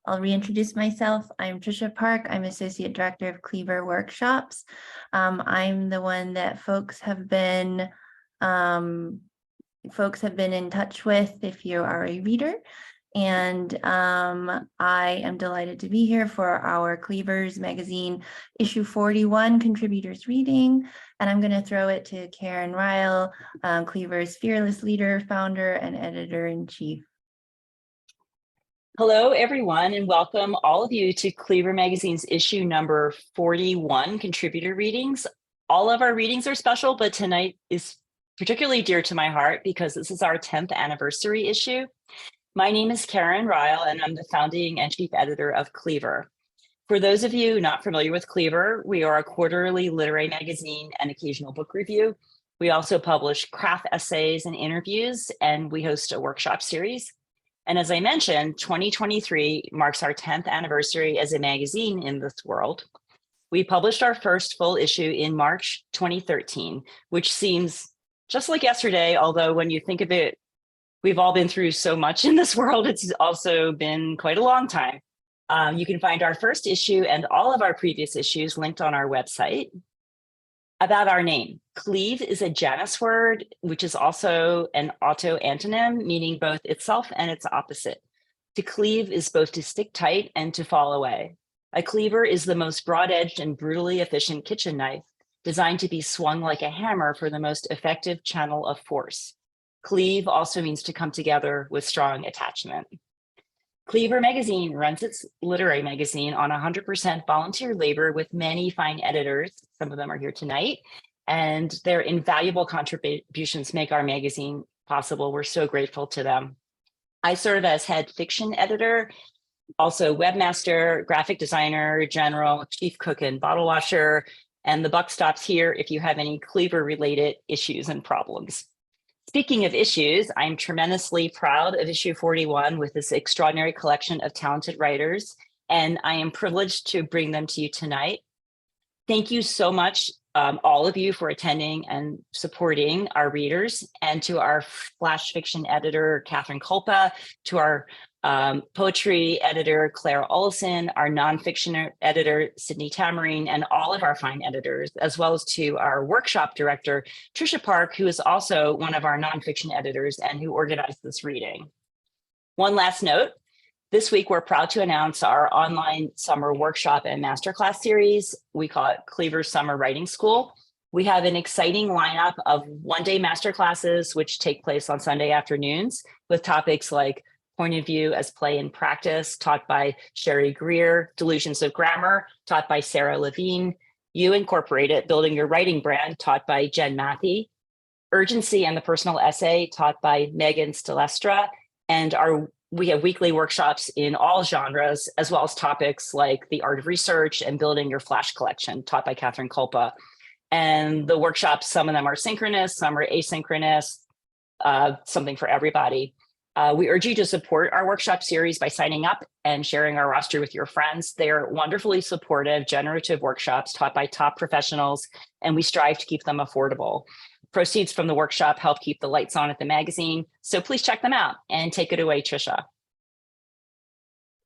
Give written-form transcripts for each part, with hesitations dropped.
I'll reintroduce myself. I'm Trisha Park. I'm Associate Director of Cleaver Workshops. I'm the one that folks have been in touch with if you are a reader. And I am delighted to be here for our Cleavers Magazine issue 41 contributors reading. And I'm going to throw it to Karen Ryle, Cleaver's fearless leader, founder, and editor-in-chief. Hello, everyone, and welcome all of you to Cleaver Magazine's issue number 41, contributor readings. All of our readings are special, but tonight is particularly dear to my heart because this is our 10th anniversary issue. My name is Karen Ryle, and I'm the founding and chief editor of Cleaver. For those of you not familiar with Cleaver, we are a quarterly literary magazine and occasional book review. We also publish craft essays and interviews, and we host a workshop series. And as I mentioned, 2023 marks our 10th anniversary as a magazine in this world. We published our first full issue in March 2013, which seems just like yesterday, although when you think of it, we've all been through so much in this world. It's also been quite a long time. You can find our first issue and all of our previous issues linked on our website. About our name, cleave is a Janus word, which is also an auto-antonym, meaning both itself and its opposite. To cleave is both to stick tight and to fall away. A cleaver is the most broad-edged and brutally efficient kitchen knife, designed to be swung like a hammer for the most effective channel of force. Cleave also means to come together with strong attachment. Cleaver Magazine runs its literary magazine on 100% volunteer labor with many fine editors. Some of them are here tonight, and their invaluable contributions make our magazine possible. We're so grateful to them. I serve as head fiction editor, also webmaster, graphic designer, general, chief cook and bottle washer, and the buck stops here if you have any Cleaver related issues and problems. Speaking of issues, I'm tremendously proud of issue 41 with this extraordinary collection of talented writers, and I am privileged to bring them to you tonight. Thank you so much, all of you, for attending and supporting our readers, and to our flash fiction editor, Catherine Kolpa, to our poetry editor, Claire Olson, our nonfiction editor, Sydney Tamarine, and all of our fine editors, as well as to our workshop director, Trisha Park, who is also one of our nonfiction editors and who organized this reading. One last note, this week we're proud to announce our online summer workshop and masterclass series. We call it Cleaver Summer Writing School. We have an exciting lineup of one-day masterclasses, which take place on Sunday afternoons with topics like Point of View as Play and Practice, taught by Sherry Greer, Delusions of Grammar, taught by Sarah Levine, You Incorporated, Building Your Writing Brand, taught by Jen Matthey, Urgency and the Personal Essay, taught by Megan Stelestra, and we have weekly workshops in all genres, as well as topics like the art of research and building your flash collection, taught by Catherine Kolpa. And the workshops, some of them are synchronous, some are asynchronous, something for everybody. We urge you to support our workshop series by signing up and sharing our roster with your friends. They are wonderfully supportive, generative workshops taught by top professionals, and we strive to keep them affordable. Proceeds from the workshop help keep the lights on at the magazine, so please check them out and take it away, Trisha.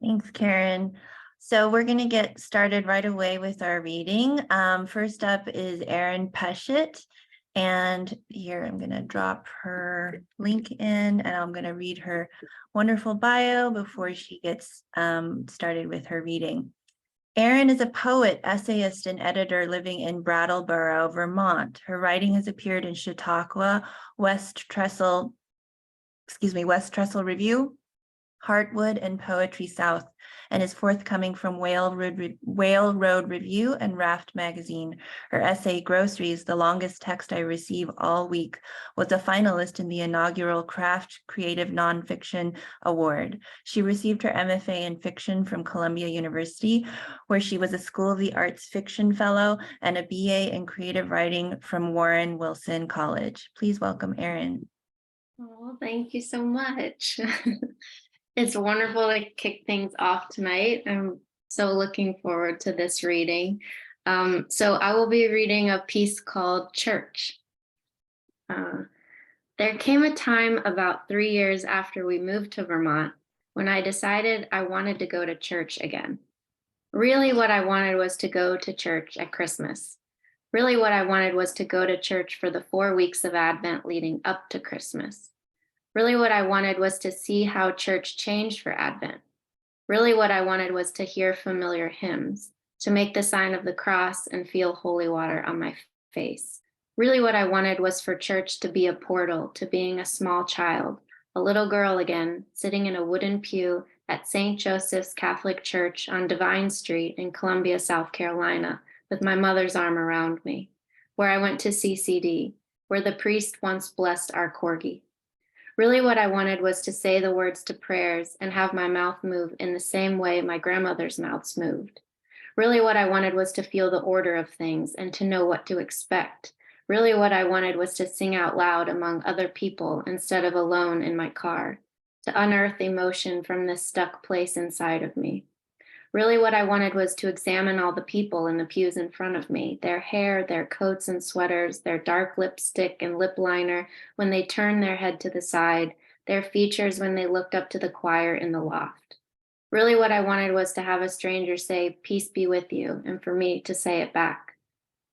Thanks, Karen. So we're going to get started right away with our reading. First up is Erin Peshet. And here I'm going to drop her link in, and I'm going to read her wonderful bio before she gets started with her reading. Erin is a poet, essayist, and editor living in Brattleboro, Vermont. Her writing has appeared in Chautauqua, West Trestle Review, Heartwood, and Poetry South, and is forthcoming from Whale Road Review and Raft Magazine. Her essay, Groceries, the Longest Text I Receive All Week, was a finalist in the inaugural Craft Creative Nonfiction Award. She received her MFA in fiction from Columbia University, where she was a School of the Arts Fiction Fellow, and a BA in Creative Writing from Warren Wilson College. Please welcome Erin. Oh, thank you so much. It's wonderful to kick things off tonight. I'm so looking forward to this reading. So I will be reading a piece called Church. There came a time about 3 years after we moved to Vermont when I decided I wanted to go to church again. Really, what I wanted was to go to church at Christmas. Really, what I wanted was to go to church for the 4 weeks of Advent leading up to Christmas. Really, what I wanted was to see how church changed for Advent. Really, what I wanted was to hear familiar hymns, to make the sign of the cross and feel holy water on my face. Really, what I wanted was for church to be a portal to being a small child, a little girl again, sitting in a wooden pew at St. Joseph's Catholic Church on Divine Street in Columbia, South Carolina, with my mother's arm around me, where I went to CCD, where the priest once blessed our corgi. Really, what I wanted was to say the words to prayers and have my mouth move in the same way my grandmother's mouths moved. Really, what I wanted was to feel the order of things and to know what to expect. Really, what I wanted was to sing out loud among other people instead of alone in my car, to unearth emotion from this stuck place inside of me. Really, what I wanted was to examine all the people in the pews in front of me, their hair, their coats and sweaters, their dark lipstick and lip liner when they turned their head to the side, their features when they looked up to the choir in the loft. Really, what I wanted was to have a stranger say, "Peace be with you," and for me to say it back.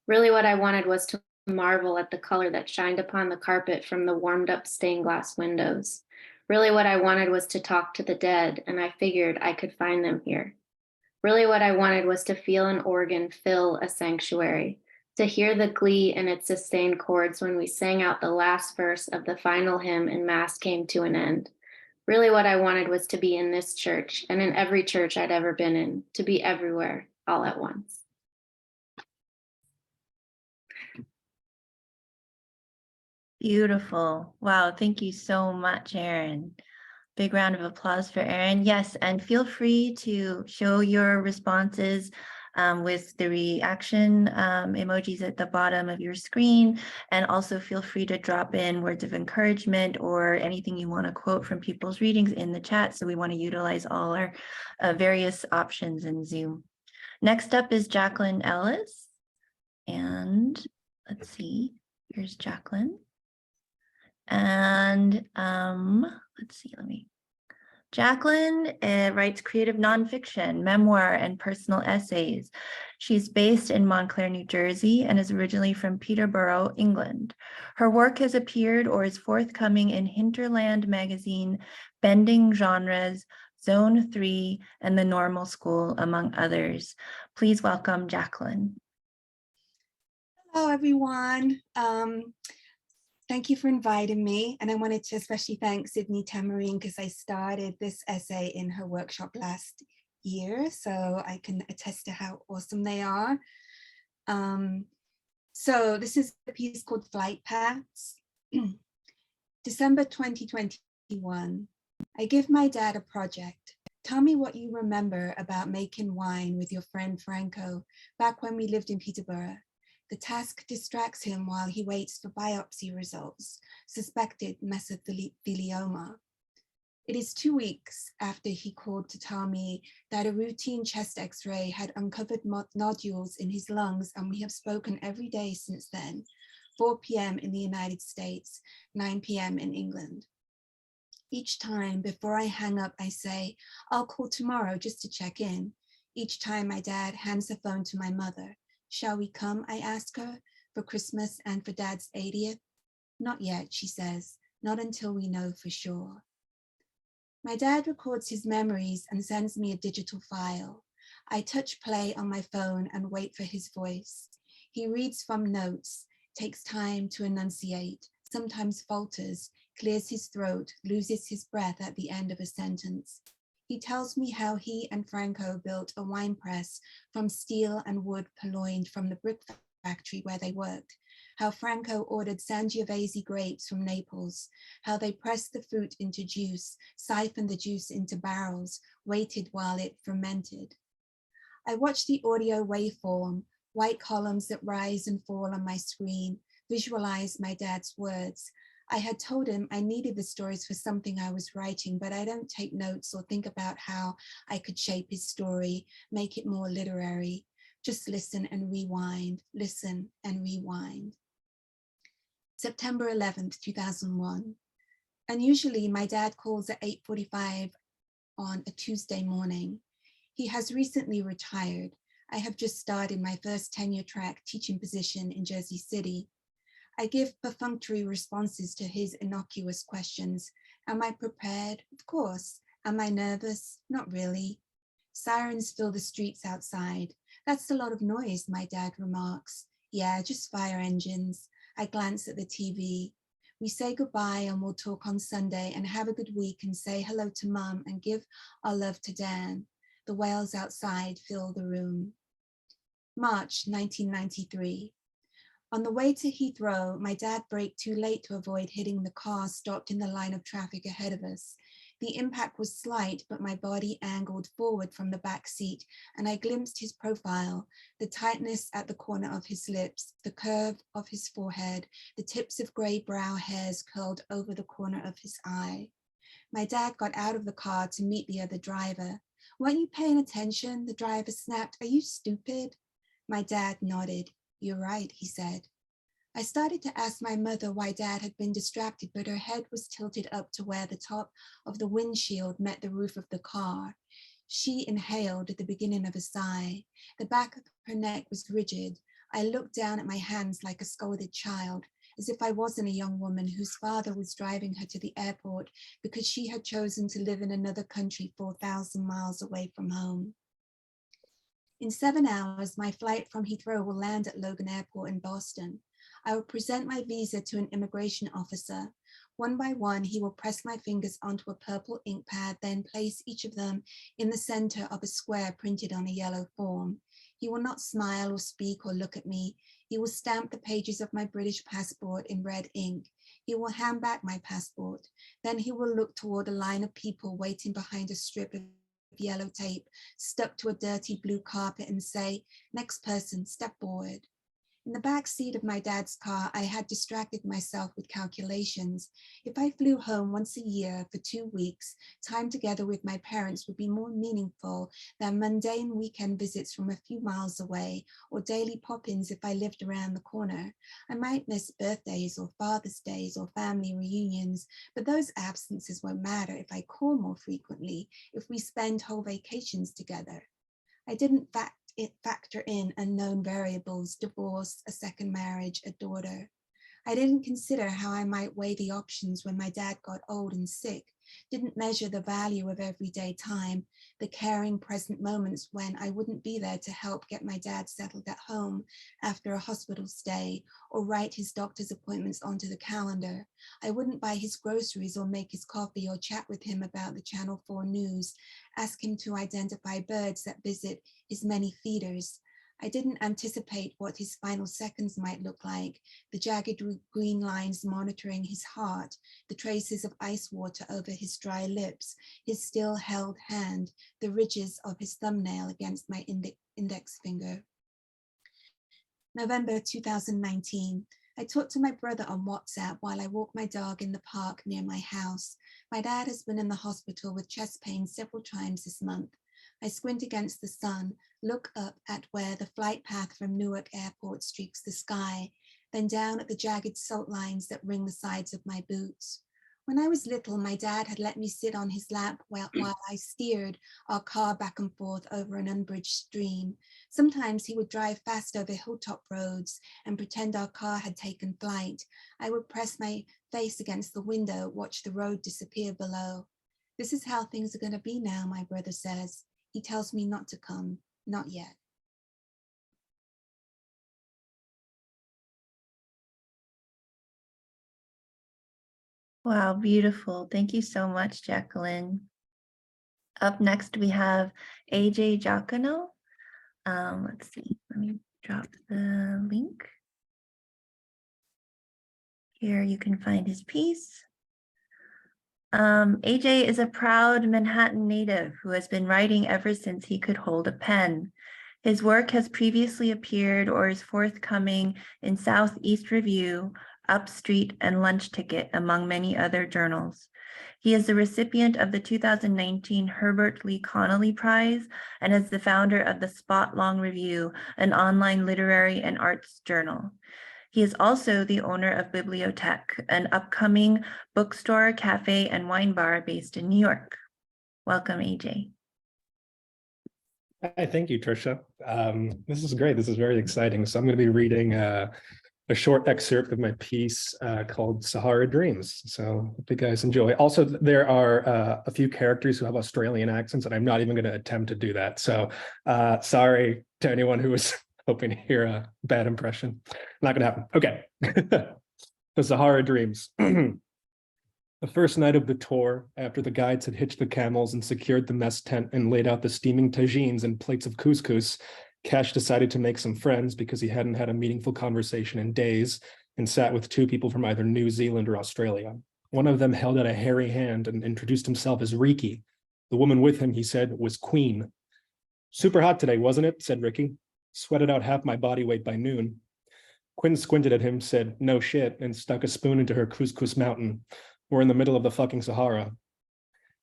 Really, what I wanted was to marvel at the color that shined upon the carpet from the warmed up stained glass windows. Really, what I wanted was to talk to the dead, and I figured I could find them here. Really, what I wanted was to feel an organ fill a sanctuary, to hear the glee in its sustained chords when we sang out the last verse of the final hymn and Mass came to an end. Really, what I wanted was to be in this church and in every church I'd ever been in, to be everywhere all at once. Beautiful. Wow. Thank you so much, Erin. Big round of applause for Erin. Yes, and feel free to show your responses with the reaction emojis at the bottom of your screen. And also feel free to drop in words of encouragement or anything you want to quote from people's readings in the chat. So we want to utilize all our various options in Zoom. Next up is Jacqueline Ellis. And let's see, here's Jacqueline. And let's see, Jacqueline writes creative nonfiction, memoir, and personal essays. She's based in Montclair, New Jersey, and is originally from Peterborough, England. Her work has appeared or is forthcoming in Hinterland magazine, Bending Genres, Zone 3, and The Normal School, among others. Please welcome Jacqueline. Hello, everyone. Thank you for inviting me. And I wanted to especially thank Sydney Tamarine because I started this essay in her workshop last year. So I can attest to how awesome they are. So this is a piece called Flight Paths. December 2021. I give my dad a project. Tell me what you remember about making wine with your friend Franco back when we lived in Peterborough. The task distracts him while he waits for biopsy results, suspected mesothelioma. It is 2 weeks after he called to tell me that a routine chest x-ray had uncovered nodules in his lungs, and we have spoken every day since then, 4 p.m. in the United States, 9 p.m. in England. Each time before I hang up, I say, I'll call tomorrow just to check in. Each time my dad hands the phone to my mother. Shall we come, I ask her, for Christmas and for Dad's 80th? Not yet, she says, not until we know for sure. My dad records his memories and sends me a digital file. I touch play on my phone and wait for his voice. He reads from notes, takes time to enunciate, sometimes falters, clears his throat, loses his breath at the end of a sentence. He tells me how he and Franco built a wine press from steel and wood purloined from the brick factory where they worked, how Franco ordered Sangiovese grapes from Naples, how they pressed the fruit into juice, siphoned the juice into barrels, waited while it fermented. I watch the audio waveform, white columns that rise and fall on my screen, visualize my dad's words. I had told him I needed the stories for something I was writing, but I don't take notes or think about how I could shape his story, make it more literary. Just listen and rewind, listen and rewind. September 11th, 2001. Unusually, my dad calls at 8:45 on a Tuesday morning. He has recently retired. I have just started my first tenure-track teaching position in Jersey City. I give perfunctory responses to his innocuous questions. Am I prepared? Of course. Am I nervous? Not really. Sirens fill the streets outside. That's a lot of noise, my dad remarks. Yeah, just fire engines. I glance at the TV. We say goodbye and we'll talk on Sunday and have a good week and say hello to Mum and give our love to Dan. The wails outside fill the room. March 1993. On the way to Heathrow, my dad braked too late to avoid hitting the car stopped in the line of traffic ahead of us. The impact was slight, but my body angled forward from the back seat and I glimpsed his profile, the tightness at the corner of his lips, the curve of his forehead, the tips of gray brow hairs curled over the corner of his eye. My dad got out of the car to meet the other driver. Weren't you paying attention? The driver snapped. Are you stupid? My dad nodded. You're right, he said. I started to ask my mother why Dad had been distracted, but her head was tilted up to where the top of the windshield met the roof of the car. She inhaled at the beginning of a sigh. The back of her neck was rigid. I looked down at my hands like a scolded child, as if I wasn't a young woman whose father was driving her to the airport because she had chosen to live in another country 4,000 miles away from home. In 7 hours, my flight from Heathrow will land at Logan Airport in Boston. I will present my visa to an immigration officer. One by one, he will press my fingers onto a purple ink pad, then place each of them in the center of a square printed on a yellow form. He will not smile or speak or look at me. He will stamp the pages of my British passport in red ink. He will hand back my passport. Then he will look toward a line of people waiting behind a strip of yellow tape stuck to a dirty blue carpet and say, next person, step forward. In the back seat of my dad's car, I had distracted myself with calculations. If I flew home once a year for 2 weeks, time together with my parents would be more meaningful than mundane weekend visits from a few miles away or daily pop-ins if I lived around the corner. I might miss birthdays or Father's Days or family reunions, but those absences won't matter if I call more frequently, if we spend whole vacations together. I didn't factor in unknown variables, divorce, a second marriage, a daughter. I didn't consider how I might weigh the options when my dad got old and sick, didn't measure the value of everyday time, the caring present moments when I wouldn't be there to help get my dad settled at home after a hospital stay or write his doctor's appointments onto the calendar. I wouldn't buy his groceries or make his coffee or chat with him about the Channel 4 news, ask him to identify birds that visit his many feeders. I didn't anticipate what his final seconds might look like, the jagged green lines monitoring his heart, the traces of ice water over his dry lips, his still held hand, the ridges of his thumbnail against my index finger. November 2019. I talked to my brother on WhatsApp while I walked my dog in the park near my house. My dad has been in the hospital with chest pain several times this month. I squint against the sun, look up at where the flight path from Newark Airport streaks the sky, then down at the jagged salt lines that ring the sides of my boots. When I was little, my dad had let me sit on his lap while I steered our car back and forth over an unbridged stream. Sometimes he would drive fast over hilltop roads and pretend our car had taken flight. I would press my face against the window, watch the road disappear below. This is how things are going to be now, my brother says. He tells me not to come, not yet. Wow, beautiful. Thank you so much, Jacqueline. Up next, we have AJ Giacono. Let's see, let me drop the link. Here you can find his piece. AJ is a proud Manhattan native who has been writing ever since he could hold a pen. His work has previously appeared or is forthcoming in Southeast Review, Upstreet, and Lunch Ticket, among many other journals. He is the recipient of the 2019 Herbert Lee Connolly Prize and is the founder of the Spot Long Review, an online literary and arts journal. He is also the owner of Bibliothèque, an upcoming bookstore, cafe, and wine bar based in New York. Welcome, AJ. Hi, thank you, Trisha. This is great. This is very exciting. So I'm going to be reading a short excerpt of my piece called Sahara Dreams. So hope you guys enjoy. Also, there are a few characters who have Australian accents, and I'm not even going to attempt to do that. So sorry to anyone who was hoping to hear a bad impression. Not going to happen. Okay. The Sahara Dreams. The first night of the tour, after the guides had hitched the camels and secured the mess tent and laid out the steaming tagines and plates of couscous, Cash decided to make some friends because he hadn't had a meaningful conversation in days and sat with two people from either New Zealand or Australia. One of them held out a hairy hand and introduced himself as Riki. The woman with him, he said, was Queen. Super hot today, wasn't it? Said Ricky. Sweated out half my body weight by noon. Quinn squinted at him, said, no shit, and stuck a spoon into her couscous mountain. We're in the middle of the fucking Sahara.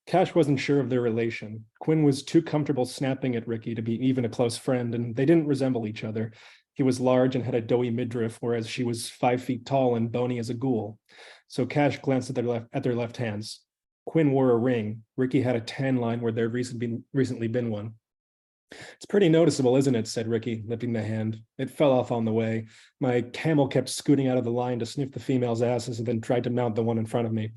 Cash wasn't sure of their relation. Quinn was too comfortable snapping at Ricky to be even a close friend, and they didn't resemble each other. He was large and had a doughy midriff, whereas she was 5 feet tall and bony as a ghoul. So Cash glanced at their left hands. Quinn wore a ring. Ricky had a tan line where there recently been one. It's pretty noticeable, isn't it? Said Ricky, lifting the hand. It fell off on the way. My camel kept scooting out of the line to sniff the female's asses and then tried to mount the one in front of me.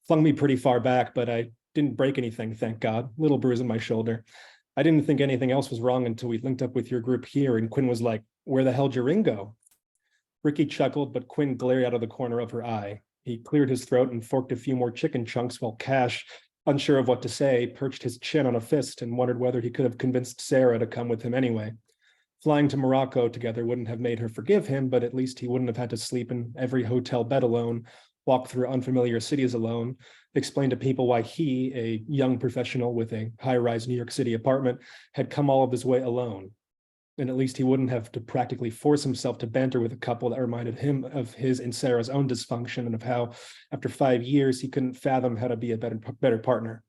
Flung me pretty far back, but I didn't break anything, thank God. Little bruise on my shoulder. I didn't think anything else was wrong until we linked up with your group here, and Quinn was like, where the hell'd your ring go? Ricky chuckled, but Quinn glared out of the corner of her eye. He cleared his throat and forked a few more chicken chunks while Cash, unsure of what to say, perched his chin on a fist and wondered whether he could have convinced Sarah to come with him anyway. Flying to Morocco together wouldn't have made her forgive him, but at least he wouldn't have had to sleep in every hotel bed alone, walk through unfamiliar cities alone, explain to people why he, a young professional with a high-rise New York City apartment, had come all of this way alone. And at least he wouldn't have to practically force himself to banter with a couple that reminded him of his and Sarah's own dysfunction and of how, after 5 years, he couldn't fathom how to be a better partner.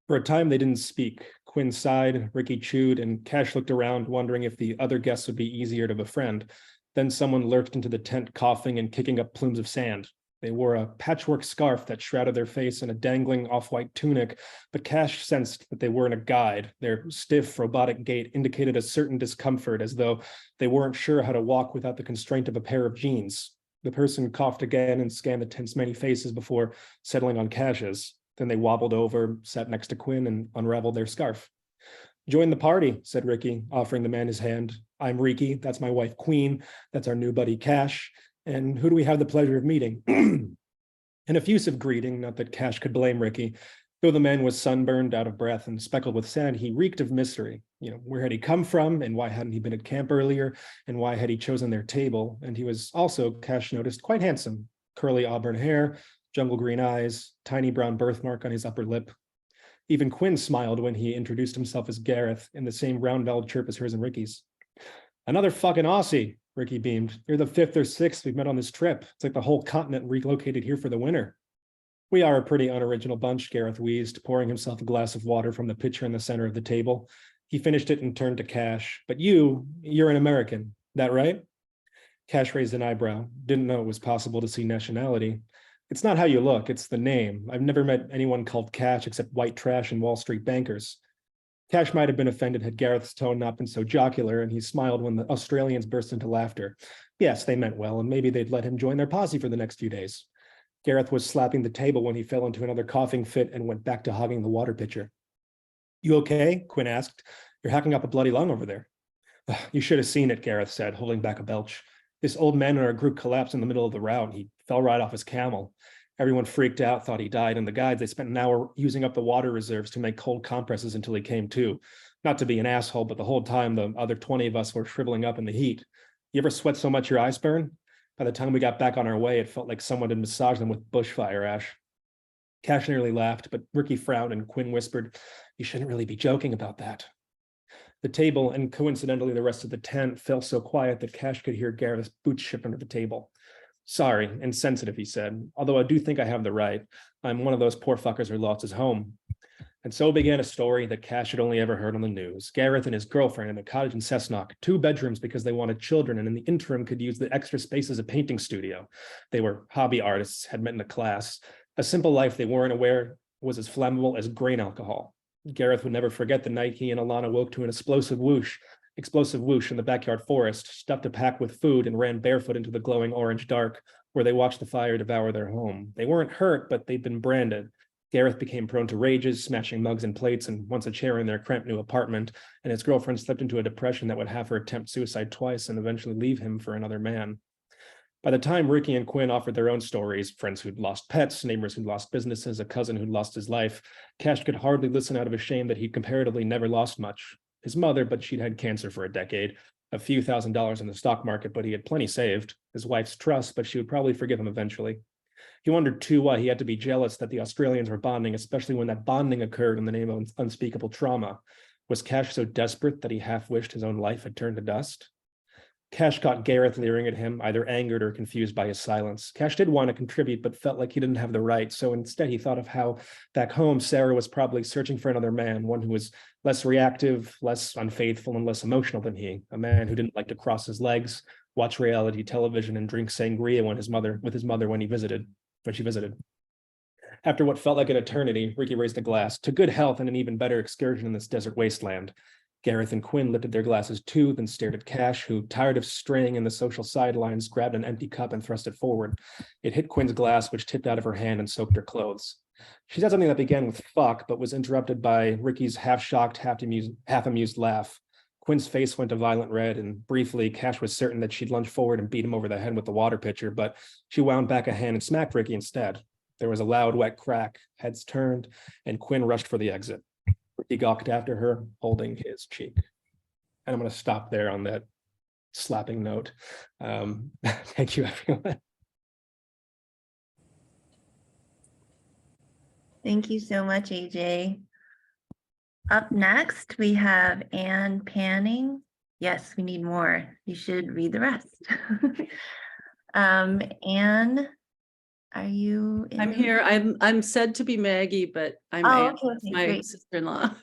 For a time, they didn't speak. Quinn sighed, Ricky chewed, and Cash looked around, wondering if the other guests would be easier to befriend. Then someone lurked into the tent, coughing and kicking up plumes of sand. They wore a patchwork scarf that shrouded their face and a dangling off-white tunic, but Cash sensed that they weren't a guide. Their stiff, robotic gait indicated a certain discomfort, as though they weren't sure how to walk without the constraint of a pair of jeans. The person coughed again and scanned the tent's many faces before settling on Cash's. Then they wobbled over, sat next to Quinn, and unraveled their scarf. Join the party, said Ricky, offering the man his hand. I'm Ricky, that's my wife, Queen. That's our new buddy, Cash. And who do we have the pleasure of meeting? An effusive greeting, not that Cash could blame Ricky. Though the man was sunburned, out of breath, and speckled with sand, he reeked of mystery. Where had he come from, and why hadn't he been at camp earlier, and why had he chosen their table? And he was also, Cash noticed, quite handsome. Curly auburn hair, jungle green eyes, tiny brown birthmark on his upper lip. Even Quinn smiled when he introduced himself as Gareth, in the same round-voweled chirp as hers and Ricky's. Another fucking Aussie, Ricky beamed. You're the 5th or 6th we've met on this trip. It's like the whole continent relocated here for the winter. We are a pretty unoriginal bunch, Gareth wheezed, pouring himself a glass of water from the pitcher in the center of the table. He finished it and turned to Cash. But you're an American, that right? Cash raised an eyebrow. Didn't know it was possible to see nationality. It's not how you look, it's the name. I've never met anyone called Cash except white trash and Wall Street bankers. Cash might have been offended had Gareth's tone not been so jocular, and he smiled when the Australians burst into laughter. Yes, they meant well, and maybe they'd let him join their posse for the next few days. Gareth was slapping the table when he fell into another coughing fit and went back to hogging the water pitcher. You okay? Quinn asked. You're hacking up a bloody lung over there. You should have seen it, Gareth said, holding back a belch. This old man in our group collapsed in the middle of the route. He fell right off his camel. Everyone freaked out, thought he died, and the guides, they spent an hour using up the water reserves to make cold compresses until he came to. Not to be an asshole, but the whole time the other 20 of us were shriveling up in the heat. You ever sweat so much your eyes burn? By the time we got back on our way, it felt like someone had massaged them with bushfire ash. Cash nearly laughed, but Ricky frowned and Quinn whispered, you shouldn't really be joking about that. The table, and coincidentally the rest of the tent, fell so quiet that Cash could hear Gareth's boots chip under the table. Sorry, insensitive, he said, although I do think I have the right. I'm one of those poor fuckers who lost his home. And so began a story that Cash had only ever heard on the news. Gareth and his girlfriend in a cottage in Cessnock, 2 bedrooms because they wanted children, and in the interim could use the extra space as a painting studio. They were hobby artists, had met in a class. A simple life they weren't aware was as flammable as grain alcohol. Gareth would never forget the night he and Alana woke to an explosive whoosh in the backyard forest, stuffed a pack with food, and ran barefoot into the glowing orange dark, where they watched the fire devour their home. They weren't hurt, but they'd been branded. Gareth became prone to rages, smashing mugs and plates, and once a chair in their cramped new apartment, and his girlfriend slipped into a depression that would have her attempt suicide twice and eventually leave him for another man. By the time Ricky and Quinn offered their own stories, friends who'd lost pets, neighbors who'd lost businesses, a cousin who'd lost his life, Cash could hardly listen out of his shame that he'd comparatively never lost much. His mother, but she'd had cancer for a decade, a few $1,000s in the stock market, but he had plenty saved, his wife's trust, but she would probably forgive him eventually. He wondered too why he had to be jealous that the Australians were bonding, especially when that bonding occurred in the name of unspeakable trauma. Was Cash so desperate that he half wished his own life had turned to dust? Cash caught Gareth leering at him, either angered or confused by his silence. Cash did want to contribute, but felt like he didn't have the right. So instead, he thought of how back home, Sarah was probably searching for another man, one who was less reactive, less unfaithful, and less emotional than he, a man who didn't like to cross his legs, watch reality television, and drink sangria with his mother when she visited. After what felt like an eternity, Ricky raised a glass to good health and an even better excursion in this desert wasteland. Gareth and Quinn lifted their glasses too, then stared at Cash, who, tired of straying in the social sidelines, grabbed an empty cup and thrust it forward. It hit Quinn's glass, which tipped out of her hand and soaked her clothes. She said something that began with fuck, but was interrupted by Ricky's half-shocked, half-amused laugh. Quinn's face went a violent red, and briefly, Cash was certain that she'd lunge forward and beat him over the head with the water pitcher, but she wound back a hand and smacked Ricky instead. There was a loud, wet crack, heads turned, and Quinn rushed for the exit. He gawked after her, holding his cheek. And I'm going to stop there on that slapping note. Thank you, everyone. Thank you so much, AJ. Up next, we have Anne Panning. Yes, we need more. You should read the rest. Anne, are you I'm here. I'm said to be Maggie, but I'm Oh, Anne. okay, That's my great. sister-in-law.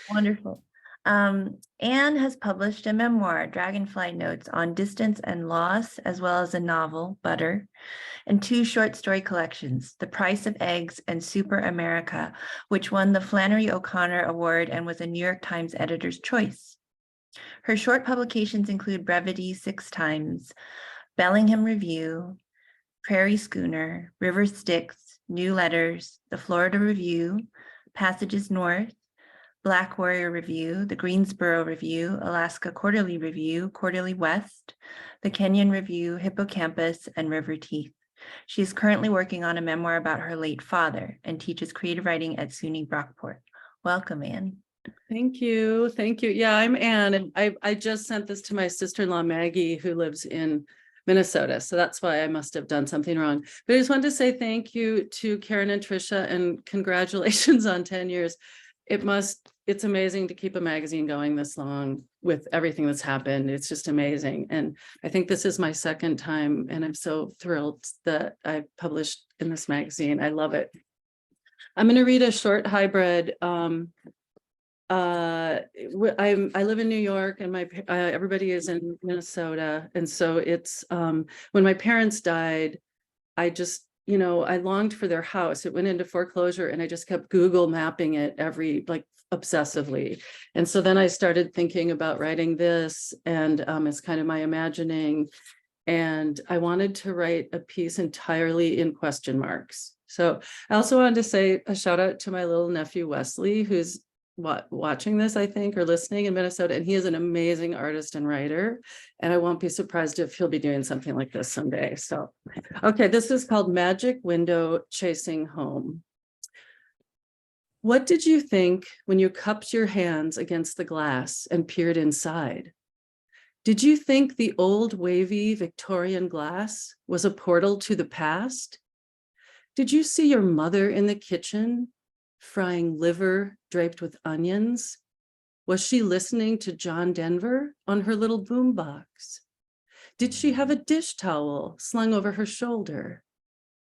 Wonderful. Anne has published a memoir, Dragonfly Notes, on distance and loss, as well as a novel, Butter, and 2 short story collections, The Price of Eggs and Super America, which won the Flannery O'Connor Award and was a New York Times editor's choice. Her short publications include Brevity 6 Times, Bellingham Review, Prairie Schooner, River Styx, New Letters, The Florida Review, Passages North, Black Warrior Review, the Greensboro Review, Alaska Quarterly Review, Quarterly West, the Kenyon Review, Hippocampus, and River Teeth. She is currently working on a memoir about her late father and teaches creative writing at SUNY Brockport. Welcome, Anne. Thank you. Thank you. Yeah, I'm Anne, and I just sent this to my sister-in-law, Maggie, who lives in Minnesota. So that's why I must have done something wrong. But I just wanted to say thank you to Karen and Trisha, and congratulations on 10 years. It's amazing to keep a magazine going this long with everything that's happened. It's just amazing. And I think this is my 2nd time, and I'm so thrilled that I've published in this magazine. I love it. I'm going to read a short hybrid. I live in New York, and my everybody is in Minnesota, and so it's when my parents died, I just I longed for their house. It went into foreclosure, and I just kept Google mapping it obsessively. And so then I started thinking about writing this, and it's kind of my imagining, and I wanted to write a piece entirely in question marks. So I also wanted to say a shout out to my little nephew Wesley, who's watching this, I think, or listening in Minnesota, and he is an amazing artist and writer, and I won't be surprised if he'll be doing something like this someday. So, okay, this is called Magic Window Chasing Home. What did you think when you cupped your hands against the glass and peered inside? Did you think the old wavy Victorian glass was a portal to the past? Did you see your mother in the kitchen frying liver draped with onions? Was she listening to John Denver on her little boombox? Did she have a dish towel slung over her shoulder,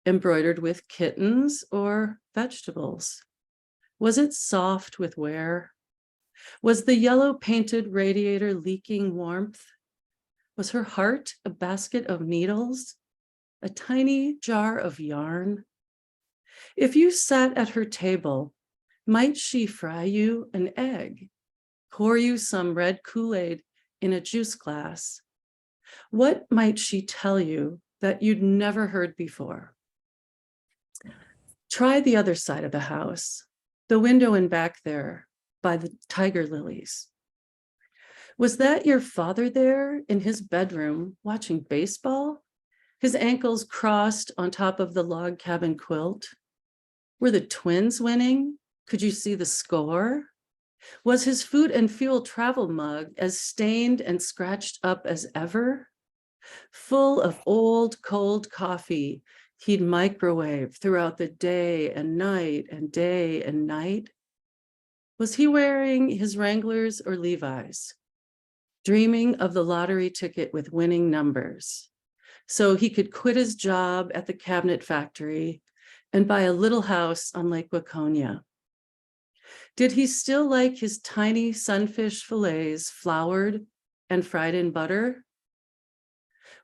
embroidered with kittens or vegetables? Was it soft with wear? Was the yellow painted radiator leaking warmth? Was her heart a basket of needles, a tiny jar of yarn? If you sat at her table, might she fry you an egg, pour you some red Kool-Aid in a juice glass? What might she tell you that you'd never heard before? Try the other side of the house, the window in back there by the tiger lilies. Was that your father there in his bedroom watching baseball? His ankles crossed on top of the log cabin quilt? Were the Twins winning? Could you see the score? Was his food and fuel travel mug as stained and scratched up as ever? Full of old cold coffee he'd microwave throughout the day and night and day and night? Was he wearing his Wranglers or Levi's, dreaming of the lottery ticket with winning numbers, so he could quit his job at the cabinet factory and buy a little house on Lake Waconia? Did he still like his tiny sunfish fillets floured and fried in butter?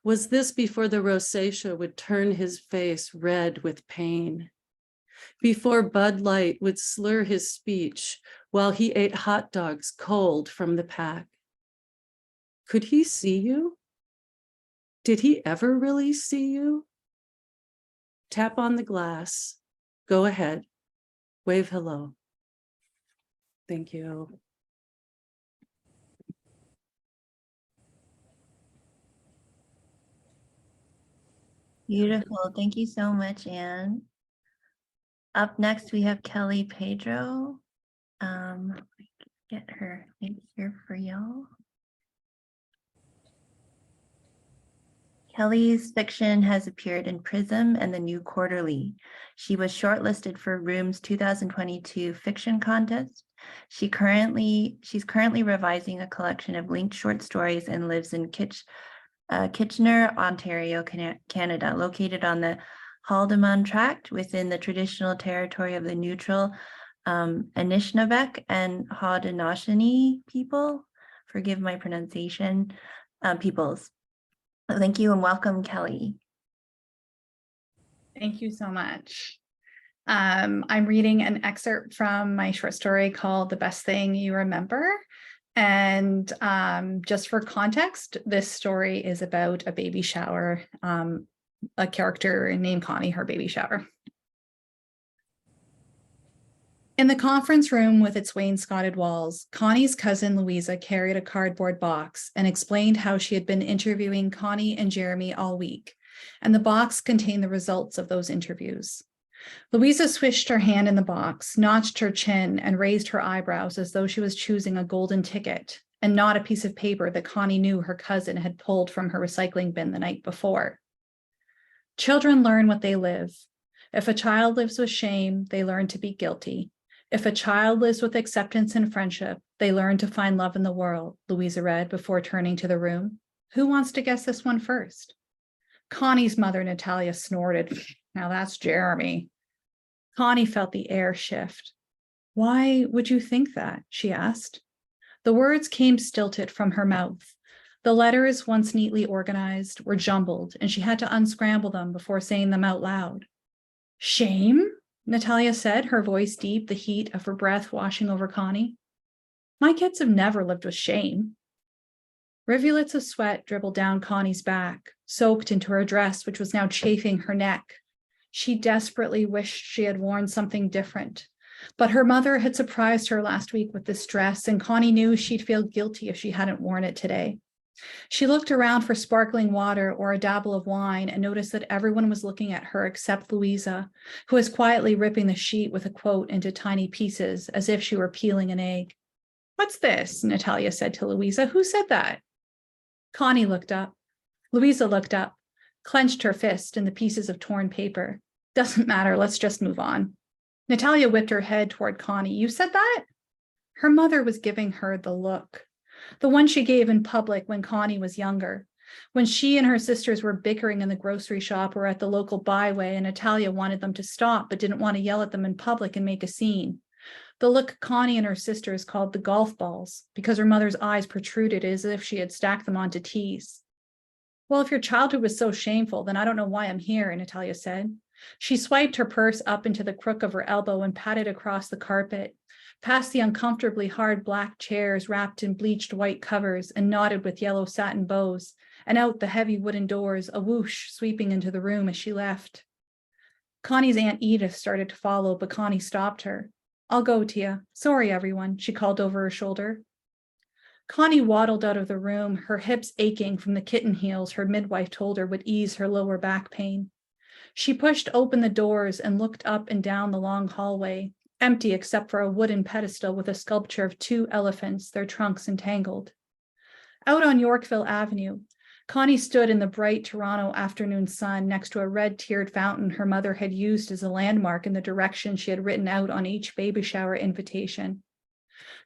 Was this before the rosacea would turn his face red with pain? Before Bud Light would slur his speech while he ate hot dogs cold from the pack? Could he see you? Did he ever really see you? Tap on the glass. Go ahead. Wave hello. Thank you. Beautiful. Thank you so much, Anne. Up next, we have Kelly Pedro. Get her link here for y'all. Kelly's fiction has appeared in Prism and the New Quarterly. She was shortlisted for Room's 2022 fiction contest. She's currently revising a collection of linked short stories and lives in Kitchener, Ontario, Canada, located on the Haldimand Tract within the traditional territory of the neutral Anishinaabeg and Haudenosaunee people. Forgive my pronunciation, peoples. Thank you and welcome, Kelly. Thank you so much. I'm reading an excerpt from my short story called The Best Thing You Remember. And just for context, this story is about a baby shower, a character named Connie, her baby shower. In the conference room with its wainscoted walls, Connie's cousin Louisa carried a cardboard box and explained how she had been interviewing Connie and Jeremy all week, and the box contained the results of those interviews. Louisa swished her hand in the box, notched her chin, and raised her eyebrows as though she was choosing a golden ticket and not a piece of paper that Connie knew her cousin had pulled from her recycling bin the night before. Children learn what they live. If a child lives with shame, they learn to be guilty. If a child lives with acceptance and friendship, they learn to find love in the world, Louisa read before turning to the room. Who wants to guess this one first? Connie's mother, Natalia, snorted. Now that's Jeremy. Connie felt the air shift. Why would you think that? She asked. The words came stilted from her mouth. The letters, once neatly organized, were jumbled, and she had to unscramble them before saying them out loud. Shame? Natalia said, her voice deep, the heat of her breath washing over Connie. My kids have never lived with shame. Rivulets of sweat dribbled down Connie's back, soaked into her dress, which was now chafing her neck. She desperately wished she had worn something different, but her mother had surprised her last week with this dress, and Connie knew she'd feel guilty if she hadn't worn it today. She looked around for sparkling water or a dabble of wine and noticed that everyone was looking at her except Louisa, who was quietly ripping the sheet with a quote into tiny pieces as if she were peeling an egg. What's this? Natalia said to Louisa. Who said that? Connie looked up. Louisa looked up, clenched her fist in the pieces of torn paper. Doesn't matter, let's just move on. Natalia whipped her head toward Connie. You said that? Her mother was giving her the look. The one she gave in public when Connie was younger, when she and her sisters were bickering in the grocery shop or at the local byway and Natalia wanted them to stop but didn't want to yell at them in public and make a scene. The look Connie and her sisters called the golf balls because her mother's eyes protruded as if she had stacked them onto tees. Well, if your childhood was so shameful, then I don't know why I'm here, Natalia said. She swiped her purse up into the crook of her elbow and patted across the carpet, past the uncomfortably hard black chairs wrapped in bleached white covers and knotted with yellow satin bows, and out the heavy wooden doors, a whoosh sweeping into the room as she left. Connie's Aunt Edith started to follow, but Connie stopped her. I'll go, Tia. Sorry, everyone, she called over her shoulder. Connie waddled out of the room, her hips aching from the kitten heels her midwife told her would ease her lower back pain. She pushed open the doors and looked up and down the long hallway, empty except for a wooden pedestal with a sculpture of 2 elephants, their trunks entangled. Out on Yorkville Avenue, Connie stood in the bright Toronto afternoon sun next to a red-tiered fountain her mother had used as a landmark in the direction she had written out on each baby shower invitation.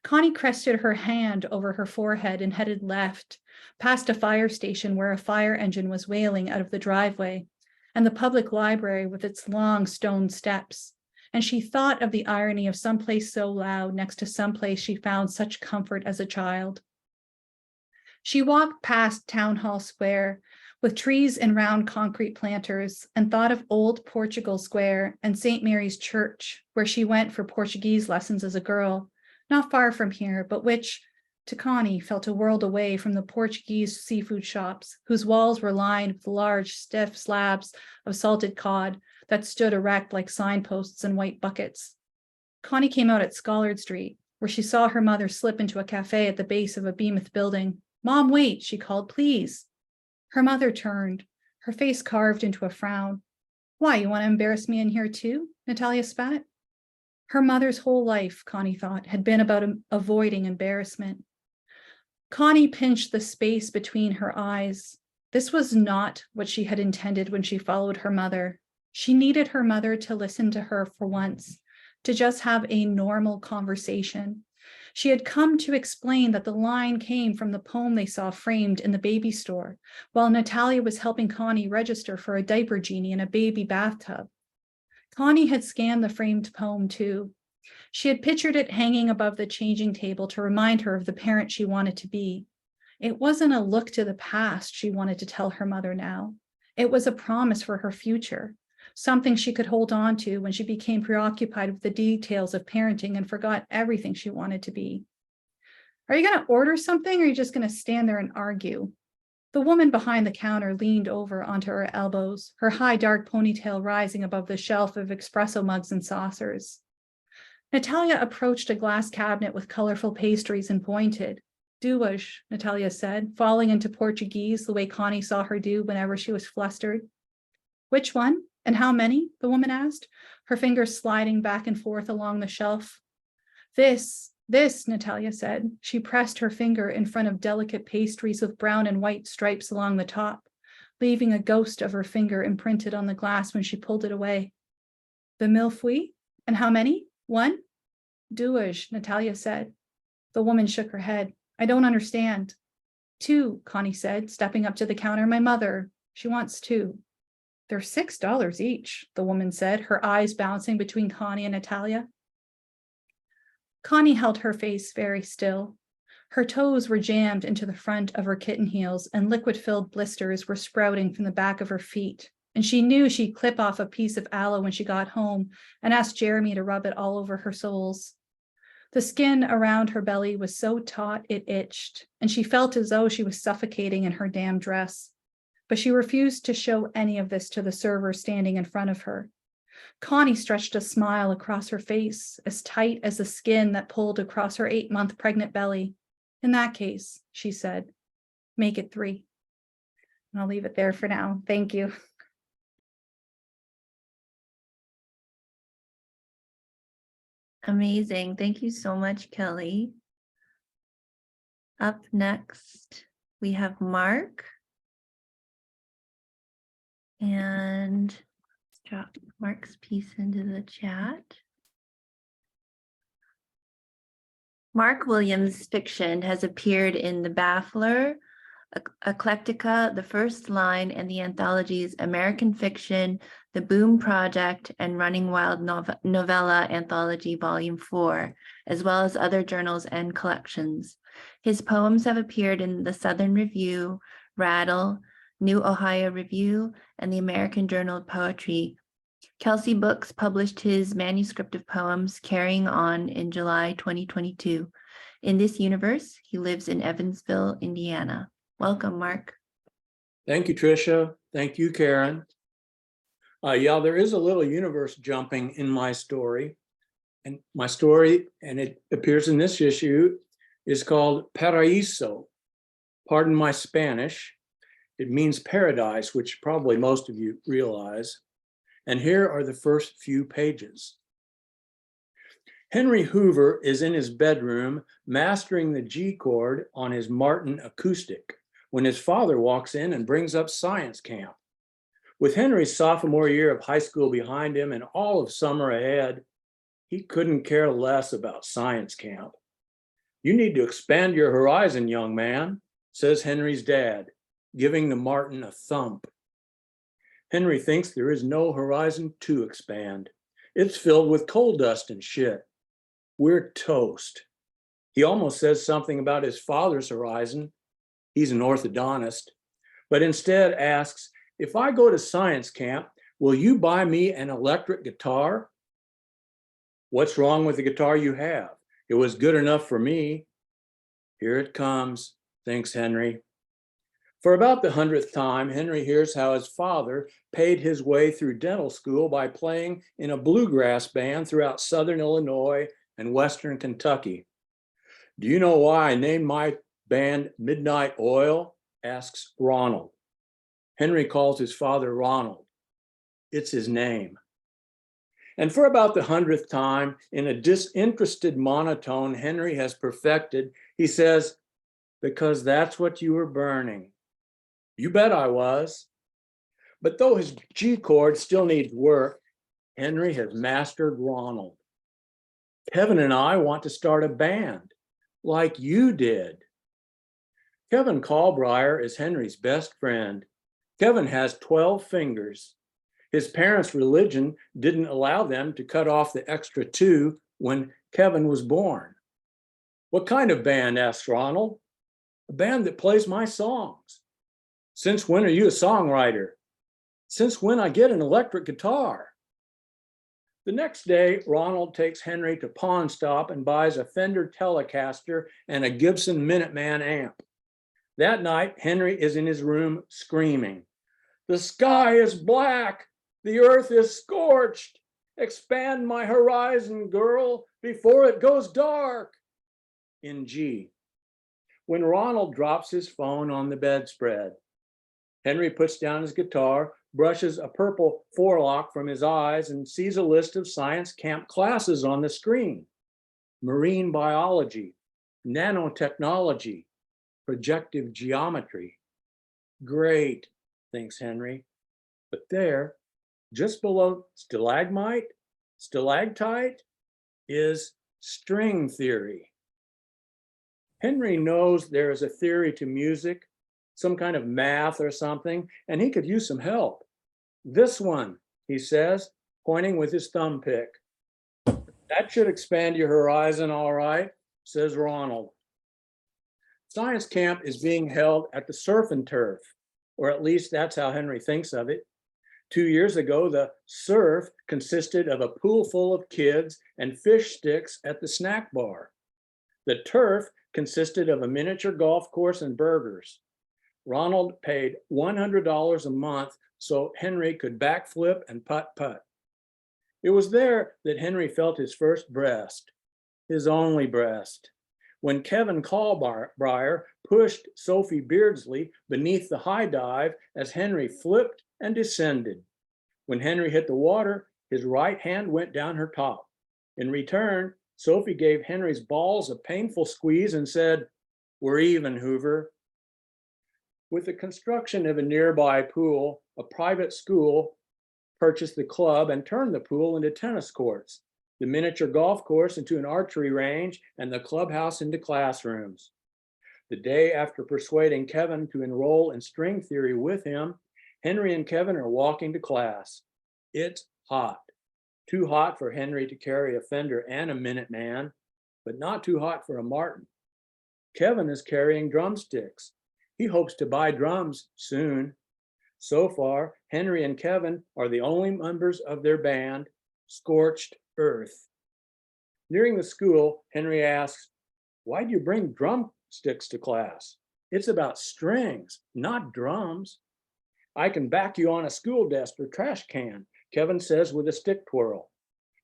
Connie crested her hand over her forehead and headed left, past a fire station where a fire engine was wailing out of the driveway, and the public library with its long stone steps. And she thought of the irony of someplace so loud next to someplace she found such comfort as a child. She walked past Town Hall Square with trees and round concrete planters and thought of Old Portugal Square and St. Mary's Church, where she went for Portuguese lessons as a girl, not far from here, but which, to Connie, felt a world away from the Portuguese seafood shops, whose walls were lined with large, stiff slabs of salted cod that stood erect like signposts and white buckets. Connie came out at Schollard Street, where she saw her mother slip into a cafe at the base of a behemoth building. Mom, wait, she called, please. Her mother turned, her face carved into a frown. Why, you want to embarrass me in here too? Natalia spat. Her mother's whole life, Connie thought, had been about avoiding embarrassment. Connie pinched the space between her eyes. This was not what she had intended when she followed her mother. She needed her mother to listen to her for once, to just have a normal conversation. She had come to explain that the line came from the poem they saw framed in the baby store, while Natalia was helping Connie register for a diaper genie in a baby bathtub. Connie had scanned the framed poem too. She had pictured it hanging above the changing table to remind her of the parent she wanted to be. It wasn't a look to the past she wanted to tell her mother now. It was a promise for her future, something she could hold on to when she became preoccupied with the details of parenting and forgot everything she wanted to be. Are you going to order something, or are you just going to stand there and argue? The woman behind the counter leaned over onto her elbows, her high dark ponytail rising above the shelf of espresso mugs and saucers. Natalia approached a glass cabinet with colorful pastries and pointed. Duas, Natalia said, falling into Portuguese the way Connie saw her do whenever she was flustered. Which one? And how many? The woman asked, her fingers sliding back and forth along the shelf. This, Natalia said. She pressed her finger in front of delicate pastries with brown and white stripes along the top, leaving a ghost of her finger imprinted on the glass when she pulled it away. The mille feuilles? And how many? One? Duas, Natalia said. The woman shook her head. I don't understand. 2, Connie said, stepping up to the counter. My mother, she wants 2. They're $6 each, the woman said, her eyes bouncing between Connie and Natalia. Connie held her face very still. Her toes were jammed into the front of her kitten heels, and liquid-filled blisters were sprouting from the back of her feet. And she knew she'd clip off a piece of aloe when she got home and ask Jeremy to rub it all over her soles. The skin around her belly was so taut it itched, and she felt as though she was suffocating in her damn dress. But she refused to show any of this to the server standing in front of her. Connie stretched a smile across her face, as tight as the skin that pulled across her 8-month pregnant belly. In that case, she said, make it 3. And I'll leave it there for now. Thank you. Amazing. Thank you so much, Kelly. Up next, we have Mark. And let's drop Mark's piece into the chat. Mark Williams' fiction has appeared in The Baffler, Eclectica, The First Line, and the anthologies American Fiction, The Boom Project, and Running Wild Novella Anthology Volume 4, as well as other journals and collections. His poems have appeared in the Southern Review, Rattle, New Ohio Review, and the American Journal of Poetry. Kelsey Books published his manuscript of poems Carrying On in July 2022. In this universe, he lives in Evansville, Indiana. Welcome, Mark. Thank you, Tricia. Thank you, Karen. Yeah, there is a little universe jumping in my story. And my story, and it appears in this issue, is called Paraíso. Pardon my Spanish. It means paradise, which probably most of you realize. And here are the first few pages. Henry Hoover is in his bedroom mastering the G chord on his Martin acoustic when his father walks in and brings up science camp. With Henry's sophomore year of high school behind him and all of summer ahead, he couldn't care less about science camp. You need to expand your horizon, young man, says Henry's dad, giving the Martin a thump. Henry thinks there is no horizon to expand. It's filled with coal dust and shit. We're toast. He almost says something about his father's horizon. He's an orthodontist, but instead asks, if I go to science camp, will you buy me an electric guitar? What's wrong with the guitar you have? It was good enough for me. Here it comes, thinks Henry. For about the 100th time, Henry hears how his father paid his way through dental school by playing in a bluegrass band throughout Southern Illinois and Western Kentucky. Do you know why I named my band Midnight Oil? Asks Ronald. Henry calls his father Ronald. It's his name. And for about the 100th time, in a disinterested monotone Henry has perfected, he says, because that's what you were burning. You bet I was. But though his G chord still needs work, Henry has mastered Ronald. Kevin and I want to start a band, like you did. Kevin Callbrier is Henry's best friend. Kevin has 12 fingers. His parents' religion didn't allow them to cut off the extra 2 when Kevin was born. What kind of band? Asks Ronald. A band that plays my songs. Since when are you a songwriter? Since when I get an electric guitar? The next day, Ronald takes Henry to Pawn Stop and buys a Fender Telecaster and a Gibson Minuteman amp. That night, Henry is in his room screaming, the sky is black, the earth is scorched. Expand my horizon, girl, before it goes dark. In G. When Ronald drops his phone on the bedspread, Henry puts down his guitar, brushes a purple forelock from his eyes, and sees a list of science camp classes on the screen. Marine biology, nanotechnology, projective geometry. Great, thinks Henry. But there, just below stalagmite, stalactite, is string theory. Henry knows there is a theory to music, some kind of math or something, and he could use some help. This one, he says, pointing with his thumb pick. That should expand your horizon, all right, says Ronald. Science camp is being held at the Surf and Turf, or at least that's how Henry thinks of it. 2 years ago, the surf consisted of a pool full of kids and fish sticks at the snack bar. The turf consisted of a miniature golf course and burgers. Ronald paid $100 a month so Henry could backflip and putt-putt. It was there that Henry felt his first breast, his only breast, when Kevin Callbrier pushed Sophie Beardsley beneath the high dive as Henry flipped and descended. When Henry hit the water, his right hand went down her top. In return, Sophie gave Henry's balls a painful squeeze and said, "We're even, Hoover." With the construction of a nearby pool, a private school purchased the club and turned the pool into tennis courts, the miniature golf course into an archery range, and the clubhouse into classrooms. The day after persuading Kevin to enroll in string theory with him, Henry and Kevin are walking to class. It's hot. Too hot for Henry to carry a Fender and a Minuteman, but not too hot for a Martin. Kevin is carrying drumsticks. He hopes to buy drums soon. So far, Henry and Kevin are the only members of their band, Scorched Earth. Nearing the school, Henry asks, "Why'd you bring drumsticks to class? It's about strings, not drums." "I can back you on a school desk or trash can," Kevin says with a stick twirl.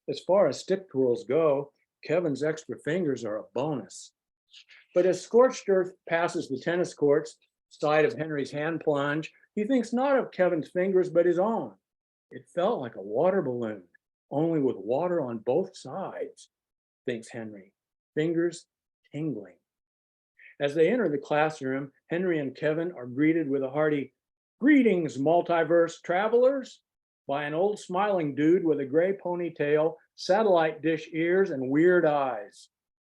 As far as stick twirls go, Kevin's extra fingers are a bonus. But as Scorched Earth passes the tennis courts, side of Henry's hand plunge, he thinks not of Kevin's fingers, but his own. It felt like a water balloon, only with water on both sides, thinks Henry, fingers tingling. As they enter the classroom, Henry and Kevin are greeted with a hearty, "Greetings, multiverse travelers," by an old smiling dude with a gray ponytail, satellite dish ears, and weird eyes.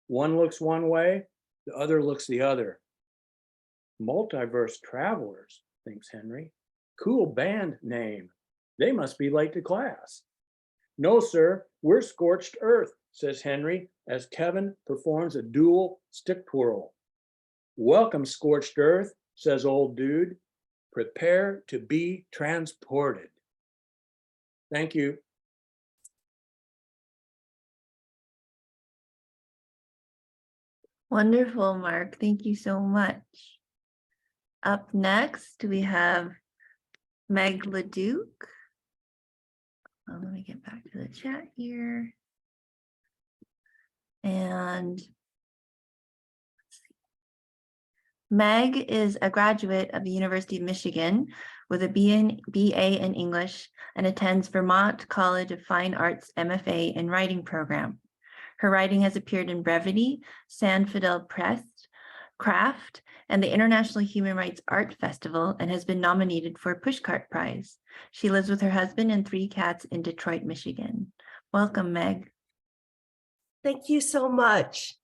One looks one way, the other looks the other. "Multiverse travelers," thinks Henry. "Cool band name. They must be late to class." "No, sir, we're Scorched Earth," says Henry, as Kevin performs a dual stick twirl. "Welcome, Scorched Earth," says old dude. "Prepare to be transported." Thank you. Wonderful, Mark. Thank you so much. Up next, we have Meg Leduc. Let me get back to the chat here. And Meg is a graduate of the University of Michigan with a BA in English and attends Vermont College of Fine Arts MFA in Writing program. Her writing has appeared in Brevity, San Fidel Press, Craft, and the International Human Rights Art Festival, and has been nominated for a Pushcart Prize. She lives with her husband and 3 cats in Detroit, Michigan. Welcome, Meg. Thank you so much.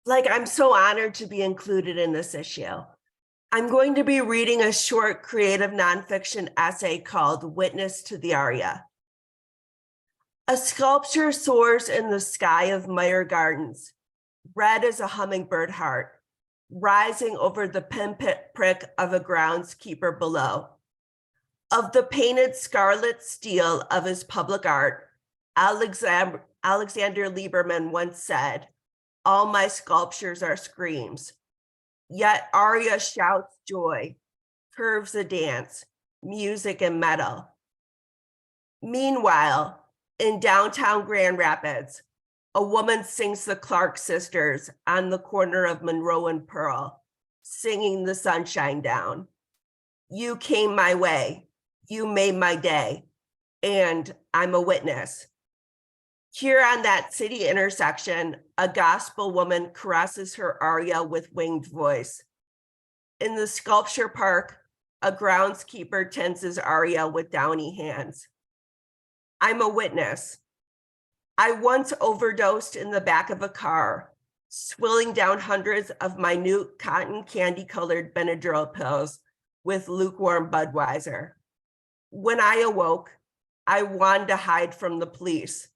I'm so honored to be included in this issue. I'm going to be reading a short creative nonfiction essay called Witness to the Aria. A sculpture soars in the sky of Meyer Gardens, red as a hummingbird heart, rising over the pinprick of a groundskeeper below. Of the painted scarlet steel of his public art, Alexander Lieberman once said, "All my sculptures are screams." Yet Aria shouts joy, curves a dance, music and metal. Meanwhile, in downtown Grand Rapids, a woman sings the Clark Sisters on the corner of Monroe and Pearl, singing the sunshine down. You came my way, you made my day, and I'm a witness. Here on that city intersection, a gospel woman caresses her aria with winged voice. In the sculpture park, a groundskeeper tends his aria with downy hands. I'm a witness. I once overdosed in the back of a car, swilling down hundreds of minute cotton candy-colored Benadryl pills with lukewarm Budweiser. When I awoke, I wanted to hide from the police.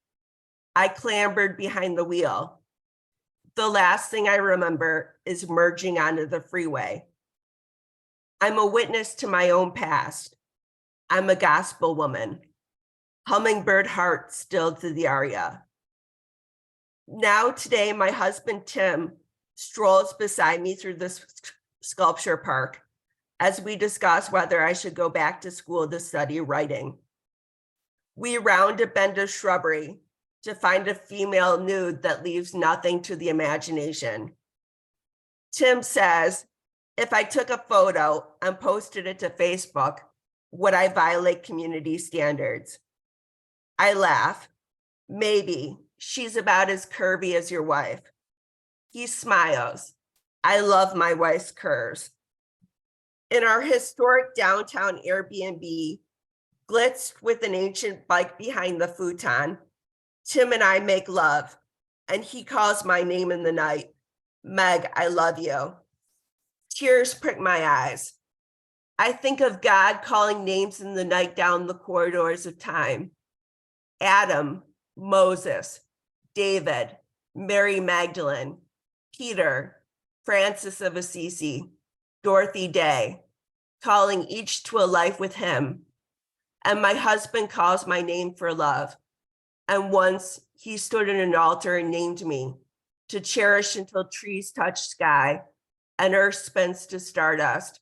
I clambered behind the wheel. The last thing I remember is merging onto the freeway. I'm a witness to my own past. I'm a gospel woman. Hummingbird heart stilled to the aria. Now today, my husband Tim strolls beside me through this sculpture park as we discuss whether I should go back to school to study writing. We round a bend of shrubbery to find a female nude that leaves nothing to the imagination. Tim says, if I took a photo and posted it to Facebook, would I violate community standards? I laugh. Maybe. She's about as curvy as your wife. He smiles. I love my wife's curves. In our historic downtown Airbnb, glitzed with an ancient bike behind the futon, Tim and I make love, and he calls my name in the night. Meg, I love you. Tears prick my eyes. I think of God calling names in the night down the corridors of time. Adam, Moses, David, Mary Magdalene, Peter, Francis of Assisi, Dorothy Day, calling each to a life with him. And my husband calls my name for love. And once he stood in an altar and named me to cherish until trees touch sky and earth spins to stardust,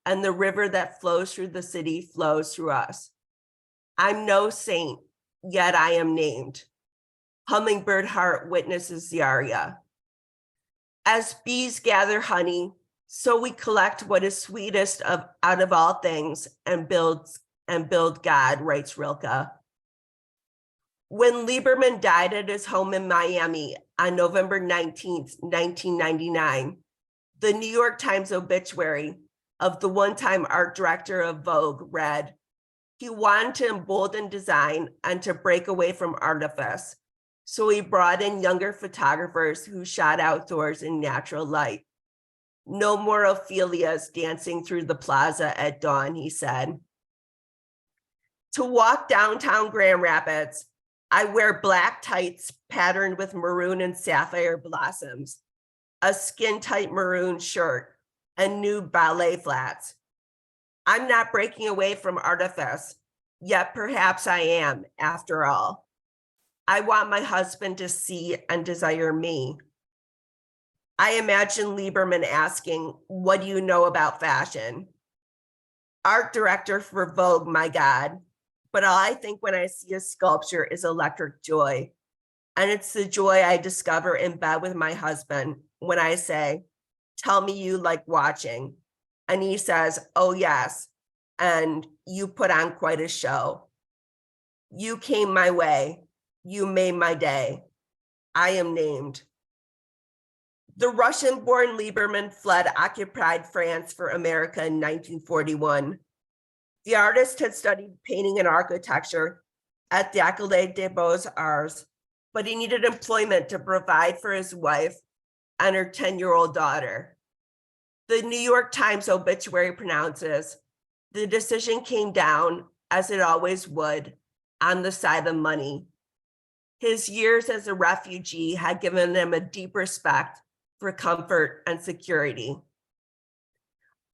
and the river that flows through the city flows through us. I'm no saint, yet I am named. Hummingbird heart witnesses the aria. As bees gather honey, so we collect what is sweetest out of all things and build God, writes Rilke. When Lieberman died at his home in Miami on November 19th, 1999, the New York Times obituary of the one-time art director of Vogue read, he wanted to embolden design and to break away from artifice. So he brought in younger photographers who shot outdoors in natural light. No more Ophelias dancing through the plaza at dawn, he said. To walk downtown Grand Rapids, I wear black tights patterned with maroon and sapphire blossoms, a skin-tight maroon shirt, and new ballet flats. I'm not breaking away from artifice, yet perhaps I am, after all. I want my husband to see and desire me. I imagine Lieberman asking, what do you know about fashion? Art director for Vogue, my God. But all I think when I see a sculpture is electric joy. And it's the joy I discover in bed with my husband when I say, tell me you like watching. And he says, oh yes. And you put on quite a show. You came my way. You made my day. I am named. The Russian-born Lieberman fled occupied France for America in 1941. The artist had studied painting and architecture at the École des Beaux-Arts, but he needed employment to provide for his wife and her 10-year-old daughter. The New York Times obituary pronounces, the decision came down, as it always would, on the side of money. His years as a refugee had given him a deep respect for comfort and security.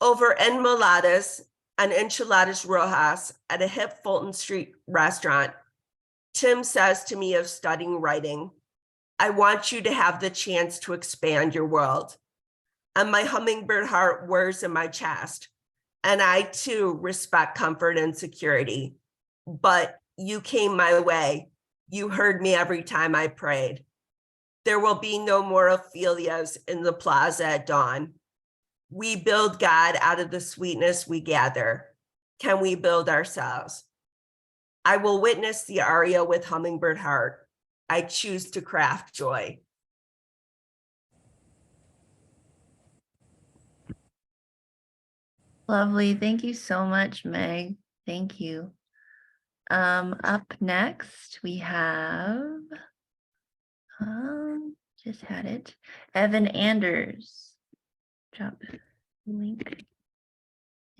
Over enmoladas and enchiladas rojas at a hip Fulton Street restaurant, Tim says to me of studying writing, I want you to have the chance to expand your world. And my hummingbird heart whirs in my chest. And I too respect comfort and security. But you came my way. You heard me every time I prayed. There will be no more Ophelias in the plaza at dawn. We build God out of the sweetness we gather. Can we build ourselves? I will witness the aria with hummingbird heart. I choose to craft joy. Lovely. Thank you so much, Meg. Thank you. Up next, we have, just had it, Evan Anders. Drop the link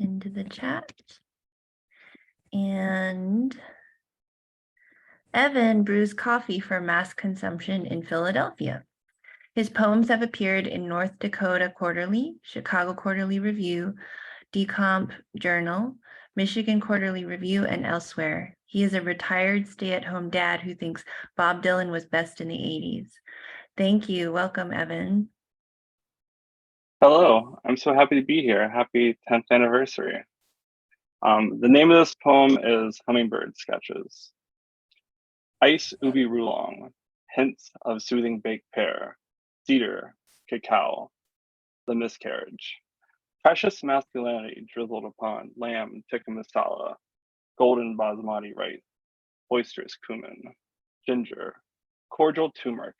into the chat. And Evan brews coffee for mass consumption in Philadelphia. His poems have appeared in North Dakota Quarterly, Chicago Quarterly Review, Decomp Journal, Michigan Quarterly Review, and elsewhere. He is a retired stay-at-home dad who thinks Bob Dylan was best in the 80s. Thank you. Welcome, Evan. Hello, I'm so happy to be here. Happy 10th anniversary. The name of this poem is Hummingbird Sketches. Ice ubi roulong, hints of soothing baked pear, cedar, cacao, the miscarriage. Precious masculinity drizzled upon lamb tikka masala, golden basmati rice, boisterous cumin, ginger, cordial turmeric.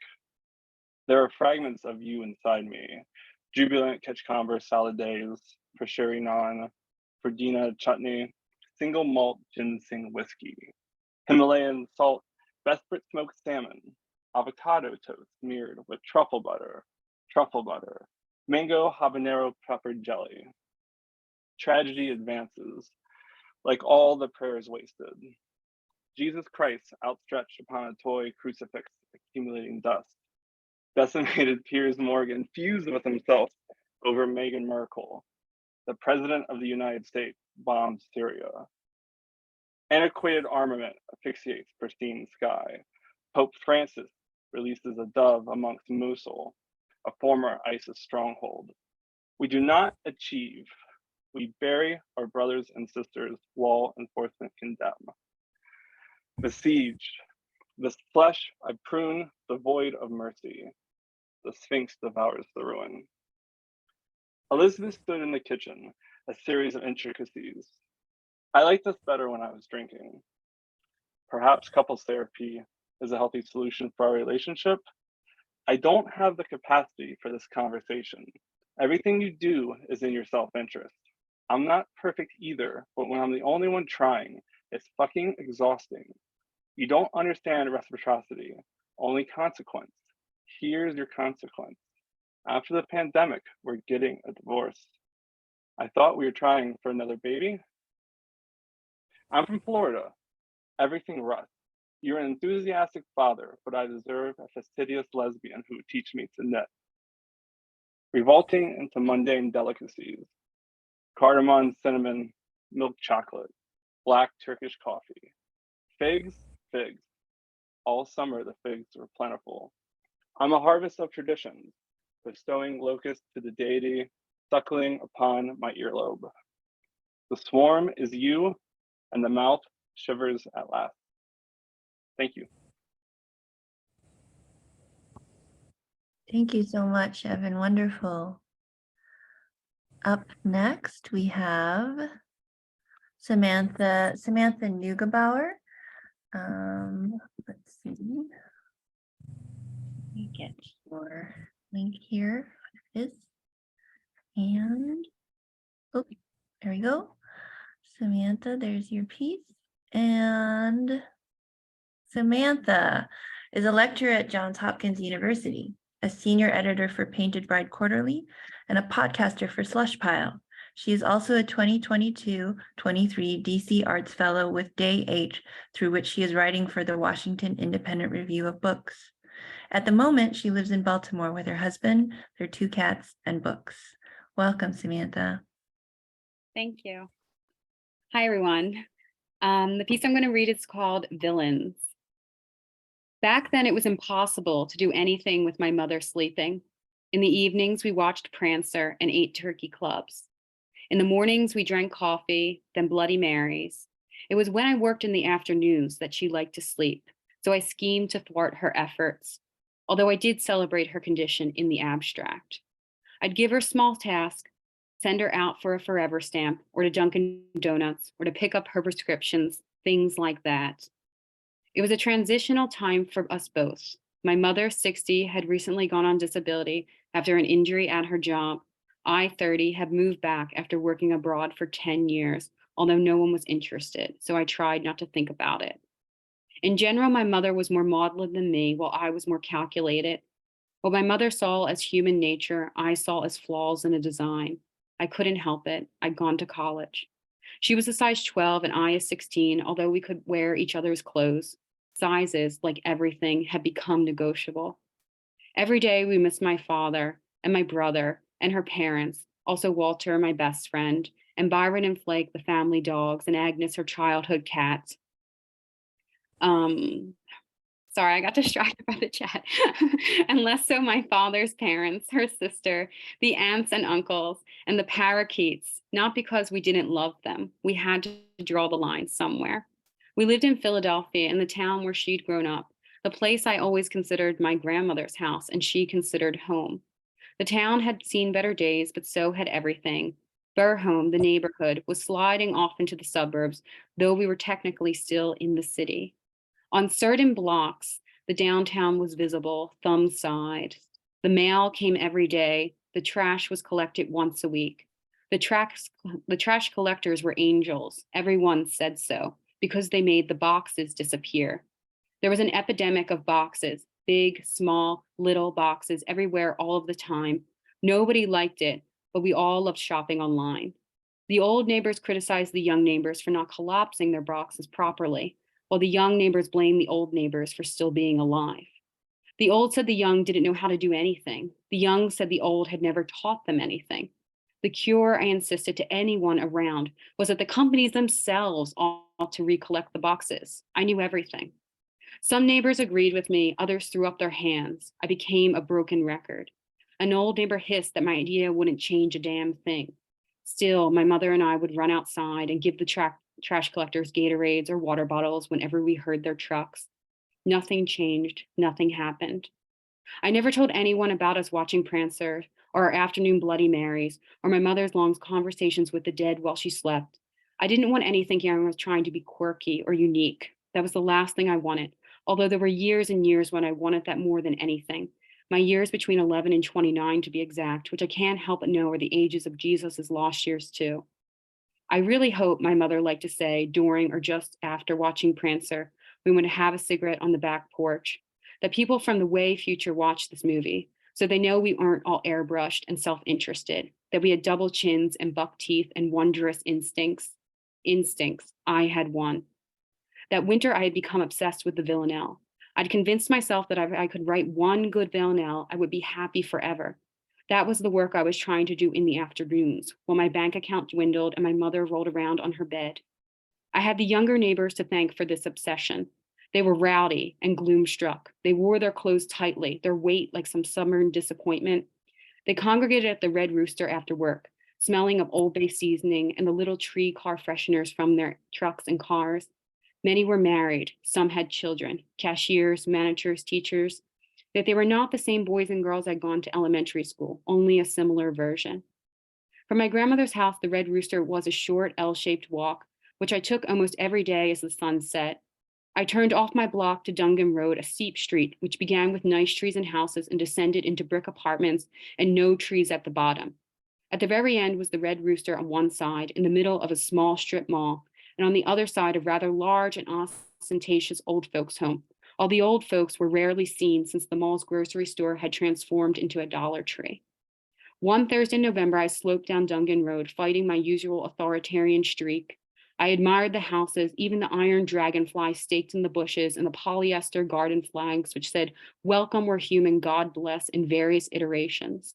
There are fragments of you inside me, jubilant kachkamber salad days, prasheri naan, Ferdina chutney, single malt ginseng whiskey, Himalayan salt, Vesperate smoked salmon, avocado toast smeared with truffle butter, mango habanero peppered jelly. Tragedy advances, like all the prayers wasted. Jesus Christ outstretched upon a toy crucifix accumulating dust. Decimated Piers Morgan fused with himself over Meghan Markle. the President of the United States bombs Syria. Antiquated armament asphyxiates pristine sky. Pope Francis releases a dove amongst Mosul, a former ISIS stronghold. We do not achieve. We bury our brothers and sisters, law enforcement condemn. Besieged, the flesh I prune, the void of mercy. The Sphinx devours the ruin. Elizabeth stood in the kitchen, a series of intricacies. I liked this better when I was drinking. Perhaps couples therapy is a healthy solution for our relationship. I don't have the capacity for this conversation. Everything you do is in your self-interest. I'm not perfect either, but when I'm the only one trying, it's fucking exhausting. You don't understand reciprocity, only consequence. Here's your consequence. After the pandemic, we're getting a divorce. I thought we were trying for another baby. I'm from Florida. Everything rusts. You're an enthusiastic father, but I deserve a fastidious lesbian who would teach me to knit. Revolting into mundane delicacies. Cardamom, cinnamon, milk chocolate, black Turkish coffee. Figs, figs. All summer the figs were plentiful. I'm a harvest of traditions, bestowing locusts to the deity, suckling upon my earlobe. The swarm is you, and the mouth shivers at last. Thank you. Thank you so much, Evan. Wonderful. Up next, we have Samantha Neugebauer. Let's see. Let me get your link here. It is. And, oh, there we go. Samantha, there's your piece. And Samantha is a lecturer at Johns Hopkins University, a senior editor for Painted Bride Quarterly, and a podcaster for Slushpile. She is also a 2022-23 DC Arts Fellow with Day H, through which she is writing for the Washington Independent Review of Books. At the moment, she lives in Baltimore with her husband, their 2 cats, and books. Welcome, Samantha. Thank you. Hi, everyone. The piece I'm going to read is called Villains. Back then, it was impossible to do anything with my mother sleeping. In the evenings, we watched Prancer and ate turkey clubs. In the mornings, we drank coffee, then Bloody Marys. It was when I worked in the afternoons that she liked to sleep, so I schemed to thwart her efforts, although I did celebrate her condition in the abstract. I'd give her small tasks, send her out for a forever stamp, or to Dunkin' Donuts, or to pick up her prescriptions, things like that. It was a transitional time for us both. My mother, 60, had recently gone on disability after an injury at her job. I, 30, had moved back after working abroad for 10 years, although no one was interested, so I tried not to think about it. In general, my mother was more maudlin than me, while I was more calculated. What my mother saw as human nature, I saw as flaws in a design. I couldn't help it. I'd gone to college. She was a size 12 and I a 16, although we could wear each other's clothes. Sizes, like everything, had become negotiable. Every day we missed my father and my brother and her parents, also Walter, my best friend, and Byron and Flake, the family dogs, and Agnes, her childhood cat. Sorry, I got distracted by the chat. And less so my father's parents, her sister, the aunts and uncles, and the parakeets, not because we didn't love them. We had to draw the line somewhere. We lived in Philadelphia, in the town where she'd grown up, the place I always considered my grandmother's house and she considered home. The town had seen better days, but so had everything. Burholme, the neighborhood, was sliding off into the suburbs, though we were technically still in the city. On certain blocks, the downtown was visible, thumb side. The mail came every day. The trash was collected once a week. The trash collectors were angels. Everyone said so, because they made the boxes disappear. There was an epidemic of boxes, big, small, little boxes everywhere all of the time. Nobody liked it, but we all loved shopping online. The old neighbors criticized the young neighbors for not collapsing their boxes properly, while the young neighbors blamed the old neighbors for still being alive. The old said the young didn't know how to do anything. The young said the old had never taught them anything. The cure, I insisted to anyone around, was that the companies themselves ought to recollect the boxes. I knew everything. Some neighbors agreed with me, others threw up their hands. I became a broken record. An old neighbor hissed that my idea wouldn't change a damn thing. Still, my mother and I would run outside and give the trash collectors Gatorades or water bottles whenever we heard their trucks. Nothing changed, nothing happened. I never told anyone about us watching Prancer or our afternoon Bloody Marys or my mother's long conversations with the dead while she slept. I didn't want any thinking I was trying to be quirky or unique. That was the last thing I wanted, although there were years and years when I wanted that more than anything. My years between 11 and 29 to be exact, which I can't help but know are the ages of Jesus's lost years too. I really hope, my mother liked to say during or just after watching Prancer, we would have a cigarette on the back porch, that people from the way future watch this movie, so they know we aren't all airbrushed and self-interested, that we had double chins and buck teeth and wondrous instincts. Instincts, I had one. That winter, I had become obsessed with the villanelle. I'd convinced myself that if I could write one good villanelle, I would be happy forever. That was the work I was trying to do in the afternoons, while my bank account dwindled and my mother rolled around on her bed. I had the younger neighbors to thank for this obsession. They were rowdy and gloom-struck. They wore their clothes tightly, their weight like some summer disappointment. They congregated at the Red Rooster after work, smelling of Old Bay seasoning and the little tree car fresheners from their trucks and cars. Many were married, some had children, cashiers, managers, teachers, that they were not the same boys and girls I'd gone to elementary school, only a similar version. From my grandmother's house, the Red Rooster was a short L-shaped walk, which I took almost every day as the sun set. I turned off my block to Dungan Road, a steep street, which began with nice trees and houses and descended into brick apartments and no trees at the bottom. At the very end was the Red Rooster on one side, in the middle of a small strip mall, and on the other side, a rather large and ostentatious old folks' home. All the old folks were rarely seen since the mall's grocery store had transformed into a Dollar Tree. One Thursday in November, I sloped down Dungan Road, fighting my usual authoritarian streak. I admired the houses, even the iron dragonfly staked in the bushes and the polyester garden flags, which said, "Welcome, we're human, God bless," in various iterations.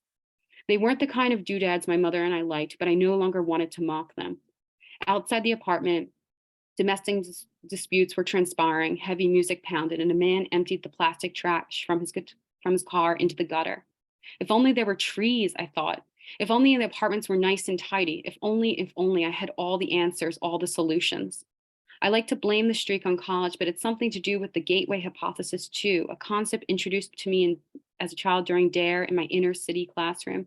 They weren't the kind of doodads my mother and I liked, but I no longer wanted to mock them. Outside the apartment, domestic disputes were transpiring, heavy music pounded, and a man emptied the plastic trash from his car into the gutter. If only there were trees, I thought. If only the apartments were nice and tidy. If only I had all the answers, all the solutions. I like to blame the streak on college, but it's something to do with the gateway hypothesis too, a concept introduced to me as a child during DARE in my inner city classroom.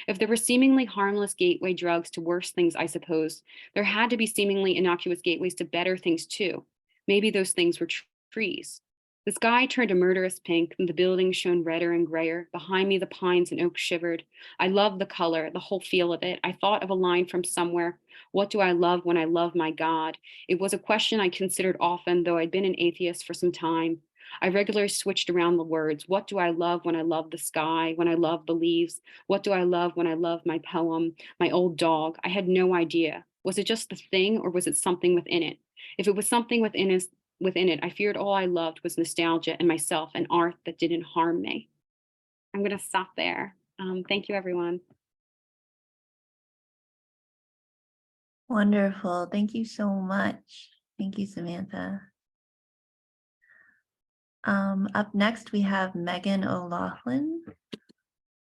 If there were seemingly harmless gateway drugs to worse things, I suppose, there had to be seemingly innocuous gateways to better things too. Maybe those things were trees. The sky turned a murderous pink, and the buildings shone redder and grayer. Behind me, the pines and oaks shivered. I loved the color, the whole feel of it. I thought of a line from somewhere. What do I love when I love my God? It was a question I considered often, though I'd been an atheist for some time. I regularly switched around the words. What do I love when I love the sky, when I love the leaves? What do I love when I love my poem, my old dog? I had no idea. Was it just the thing, or was it something within it? If it was something within it, I feared all I loved was nostalgia and myself and art that didn't harm me. I'm going to stop there. Thank you, everyone. Wonderful. Thank you so much. Thank you, Samantha. Up next, we have Megan O'Loughlin.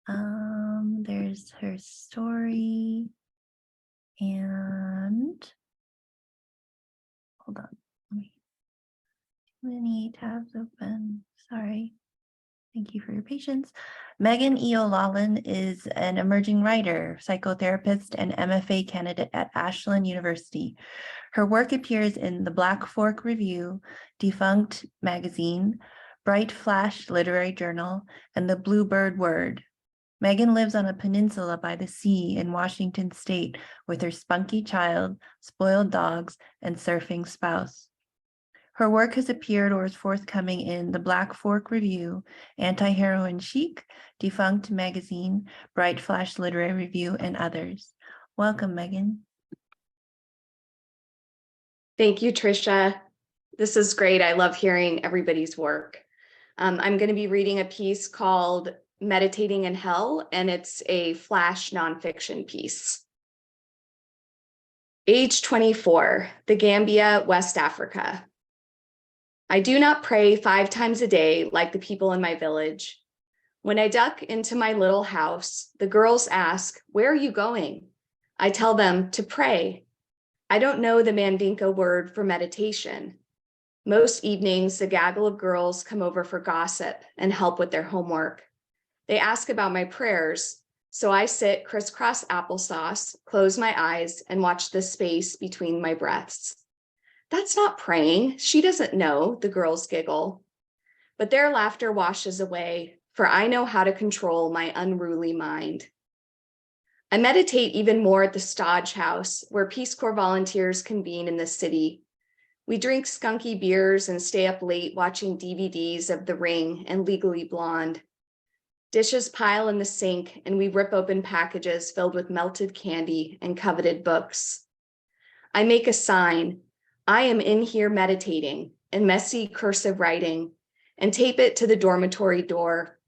There's her story. And hold on. Too many tabs open. Sorry. Thank you for your patience. Megan E. O'Loughlin is an emerging writer, psychotherapist, and MFA candidate at Ashland University. Her work appears in the Black Fork Review, Defunct Magazine, Bright Flash Literary Journal, and the Bluebird Word. Megan lives on a peninsula by the sea in Washington State with her spunky child, spoiled dogs, and surfing spouse. Her work has appeared or is forthcoming in the Black Fork Review, Anti-Heroin Chic, Defunct Magazine, Bright Flash Literary Review, and others. Welcome, Megan. Thank you, Tricia. This is great. I love hearing everybody's work. I'm going to be reading a piece called Meditating in Hell, and it's a flash nonfiction piece. Age 24, The Gambia, West Africa. I do not pray 5 times a day like the people in my village. When I duck into my little house, the girls ask, "Where are you going?" I tell them to pray. I don't know the Mandinka word for meditation. Most evenings, the gaggle of girls come over for gossip and help with their homework. They ask about my prayers, so I sit crisscross applesauce, close my eyes, and watch the space between my breaths. That's not praying. She doesn't know, the girls giggle. But their laughter washes away, for I know how to control my unruly mind. I meditate even more at the Stodge House, where Peace Corps volunteers convene in the city. We drink skunky beers and stay up late watching DVDs of The Ring and Legally Blonde. Dishes pile in the sink, and we rip open packages filled with melted candy and coveted books. I make a sign, "I am in here meditating," in messy cursive writing, and tape it to the dormitory door.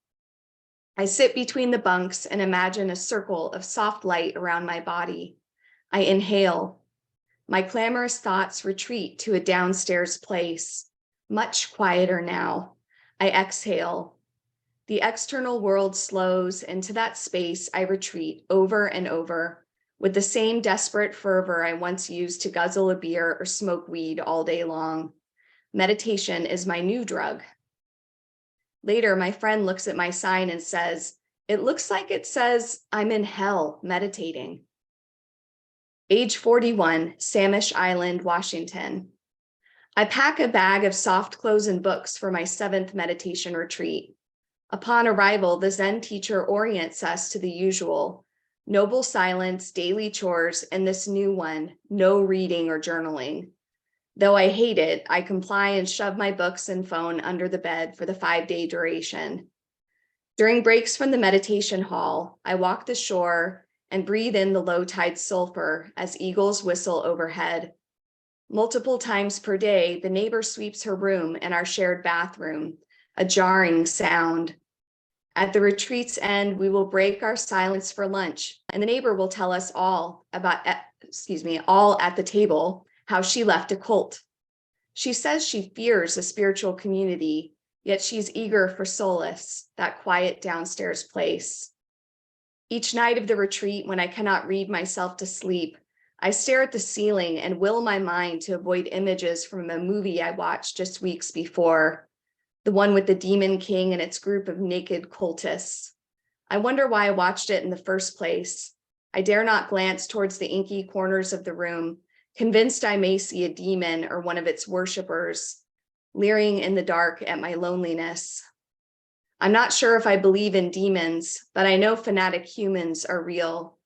I sit between the bunks and imagine a circle of soft light around my body. I inhale. My clamorous thoughts retreat to a downstairs place, much quieter now. I exhale. The external world slows, and to that space I retreat over and over, with the same desperate fervor I once used to guzzle a beer or smoke weed all day long. Meditation is my new drug. Later, my friend looks at my sign and says, "It looks like it says I'm in hell meditating." Age 41, Samish Island, Washington. I pack a bag of soft clothes and books for my 7th meditation retreat. Upon arrival, the Zen teacher orients us to the usual: noble silence, daily chores, and this new one, no reading or journaling. Though I hate it, I comply and shove my books and phone under the bed for the 5-day duration. During breaks from the meditation hall, I walk the shore and breathe in the low tide sulfur as eagles whistle overhead. Multiple times per day, the neighbor sweeps her room and our shared bathroom, a jarring sound. At the retreat's end, we will break our silence for lunch, and the neighbor will tell us all at the table, how she left a cult. She says she fears a spiritual community, yet she's eager for solace, that quiet downstairs place. Each night of the retreat, when I cannot read myself to sleep, I stare at the ceiling and will my mind to avoid images from a movie I watched just weeks before, the one with the Demon King and its group of naked cultists. I wonder why I watched it in the first place. I dare not glance towards the inky corners of the room, convinced I may see a demon or one of its worshipers, leering in the dark at my loneliness. I'm not sure if I believe in demons, but I know fanatic humans are real.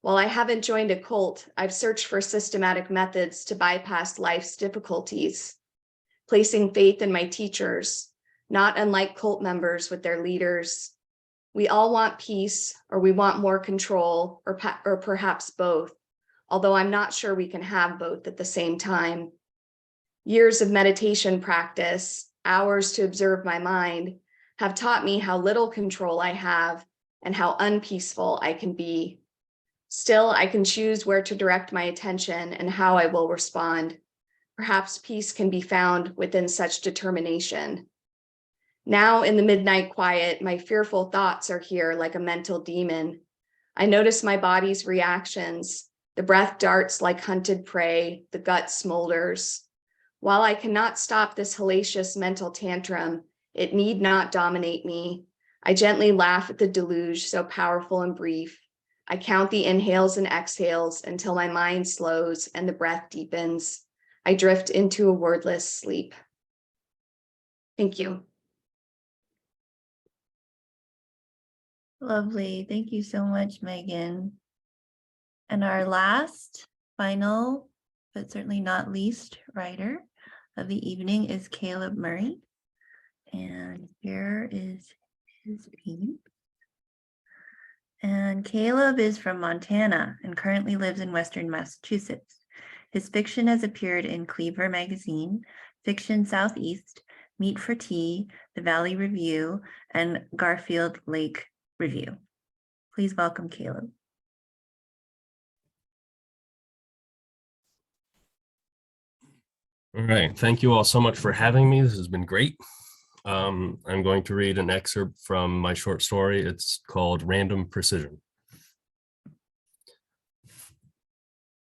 While I haven't joined a cult, I've searched for systematic methods to bypass life's difficulties, placing faith in my teachers, not unlike cult members with their leaders. We all want peace, or we want more control, or perhaps both, although I'm not sure we can have both at the same time. Years of meditation practice, hours to observe my mind, have taught me how little control I have and how unpeaceful I can be. Still, I can choose where to direct my attention and how I will respond. Perhaps peace can be found within such determination. Now, in the midnight quiet, my fearful thoughts are here like a mental demon. I notice my body's reactions. The breath darts like hunted prey, the gut smolders. While I cannot stop this hellacious mental tantrum, it need not dominate me. I gently laugh at the deluge so powerful and brief. I count the inhales and exhales until my mind slows and the breath deepens. I drift into a wordless sleep. Thank you. Lovely. Thank you so much, Megan. And our last, final, but certainly not least writer of the evening is Caleb Murray. And here is his piece. And Caleb is from Montana and currently lives in Western Massachusetts. His fiction has appeared in Cleaver magazine, Fiction Southeast, Meet for Tea, the Valley Review, and Garfield Lake Review. Please welcome Caleb. All right, thank you all so much for having me. This has been great. I'm going to read an excerpt from my short story. It's called Random Precision.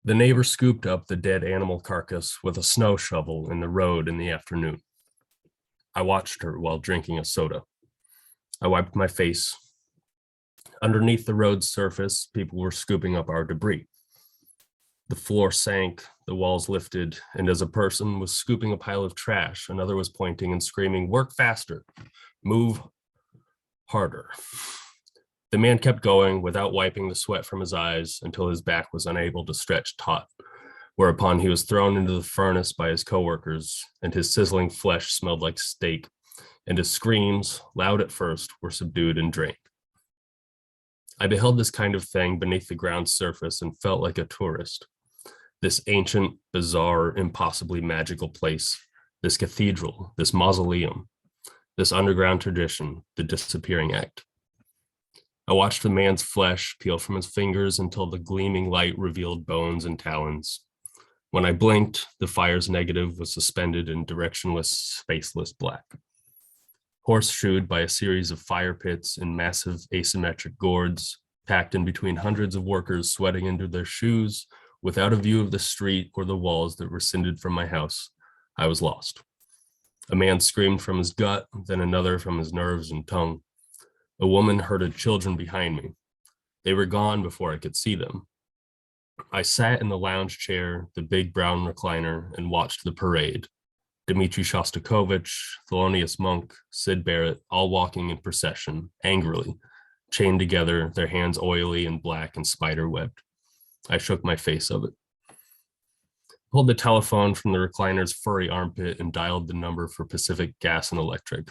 The neighbor scooped up the dead animal carcass with a snow shovel in the road in the afternoon. I watched her while drinking a soda. I wiped my face. Underneath the road's surface, people were scooping up our debris. The floor sank, the walls lifted, and as a person was scooping a pile of trash, another was pointing and screaming, "Work faster, move harder." The man kept going without wiping the sweat from his eyes until his back was unable to stretch taut, whereupon he was thrown into the furnace by his coworkers, and his sizzling flesh smelled like steak, and his screams, loud at first, were subdued and drained. I beheld this kind of thing beneath the ground's surface and felt like a tourist. This ancient, bizarre, impossibly magical place, this cathedral, this mausoleum, this underground tradition, the disappearing act. I watched the man's flesh peel from his fingers until the gleaming light revealed bones and talons. When I blinked, the fire's negative was suspended in directionless, spaceless black. Horseshoed by a series of fire pits in massive asymmetric gourds, packed in between hundreds of workers sweating into their shoes, without a view of the street or the walls that rescinded from my house, I was lost. A man screamed from his gut, then another from his nerves and tongue. A woman herded children behind me. They were gone before I could see them. I sat in the lounge chair, the big brown recliner, and watched the parade. Dmitri Shostakovich, Thelonious Monk, Sid Barrett, all walking in procession, angrily, chained together, their hands oily and black and spider-webbed. I shook my face of it. Pulled the telephone from the recliner's furry armpit and dialed the number for Pacific Gas and Electric.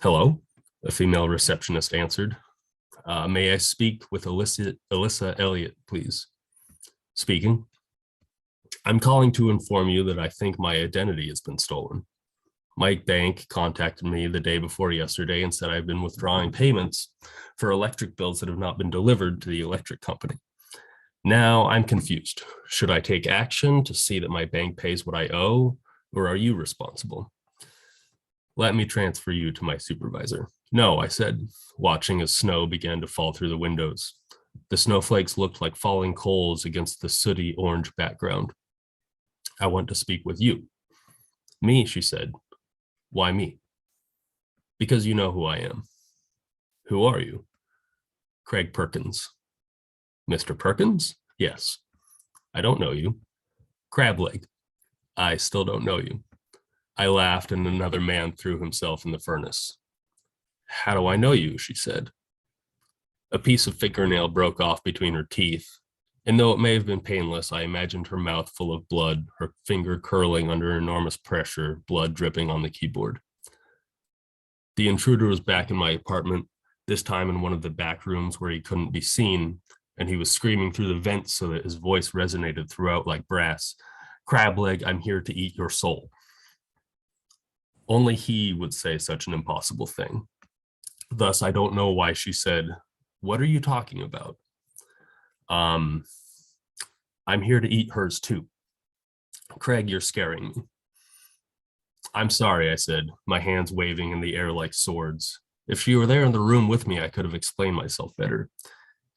"Hello?" a female receptionist answered. "May I speak with Alyssa Elliott, please?" "Speaking." "I'm calling to inform you that I think my identity has been stolen. Mike Bank contacted me the day before yesterday and said I've been withdrawing payments for electric bills that have not been delivered to the electric company. Now I'm confused. Should I take action to see that my bank pays what I owe, or are you responsible?" "Let me transfer you to my supervisor." "No," I said, watching as snow began to fall through the windows. The snowflakes looked like falling coals against the sooty orange background. "I want to speak with you." "Me," she said. "Why me?" "Because you know who I am." "Who are you?" "Craig Perkins." "Mr. Perkins?" "Yes." "I don't know you." "Crableg." "I still don't know you." I laughed and another man threw himself in the furnace. "How do I know you?" she said. A piece of fingernail broke off between her teeth, and though it may have been painless, I imagined her mouth full of blood, her finger curling under enormous pressure, blood dripping on the keyboard. The intruder was back in my apartment, this time in one of the back rooms where he couldn't be seen, and he was screaming through the vents so that his voice resonated throughout like brass. "Crableg, I'm here to eat your soul." Only he would say such an impossible thing. Thus, I don't know why she said, "What are you talking about?" I'm here to eat hers too." "Craig, you're scaring me." "I'm sorry," I said, my hands waving in the air like swords. "If she were there in the room with me, I could have explained myself better.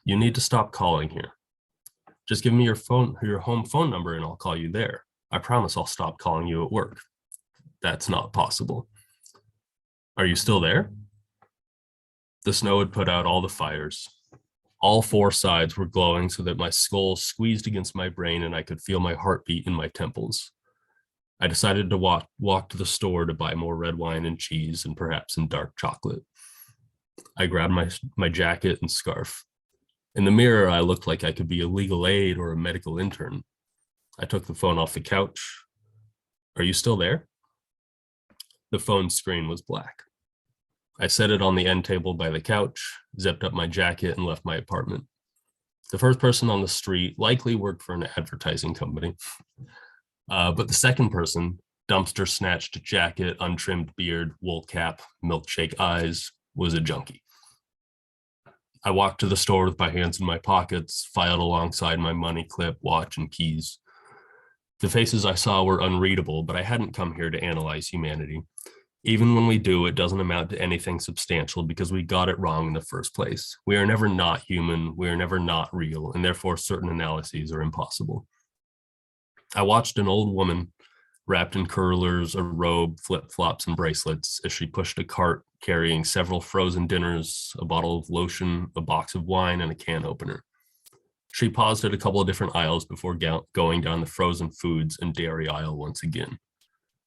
You need to stop calling here. Just give me your home phone number and I'll call you there. I promise I'll stop calling you at work." "That's not possible." "Are you still there?" The snow had put out all the fires. All four sides were glowing so that my skull squeezed against my brain and I could feel my heartbeat in my temples. I decided to walk to the store to buy more red wine and cheese and perhaps some dark chocolate. I grabbed my jacket and scarf. In the mirror, I looked like I could be a legal aid or a medical intern. I took the phone off the couch. "Are you still there?" The phone screen was black. I set it on the end table by the couch, zipped up my jacket, and left my apartment. The first person on the street likely worked for an advertising company. But the second person Dumpster snatched jacket, untrimmed beard, wool cap, milkshake eyes, was a junkie. I walked to the store with my hands in my pockets, filed alongside my money clip, watch, and keys. The faces I saw were unreadable, but I hadn't come here to analyze humanity. Even when we do, it doesn't amount to anything substantial because we got it wrong in the first place. We are never not human, we are never not real, and therefore certain analyses are impossible. I watched an old woman wrapped in curlers, a robe, flip-flops, and bracelets as she pushed a cart carrying several frozen dinners, a bottle of lotion, a box of wine, and a can opener. She paused at a couple of different aisles before going down the frozen foods and dairy aisle once again.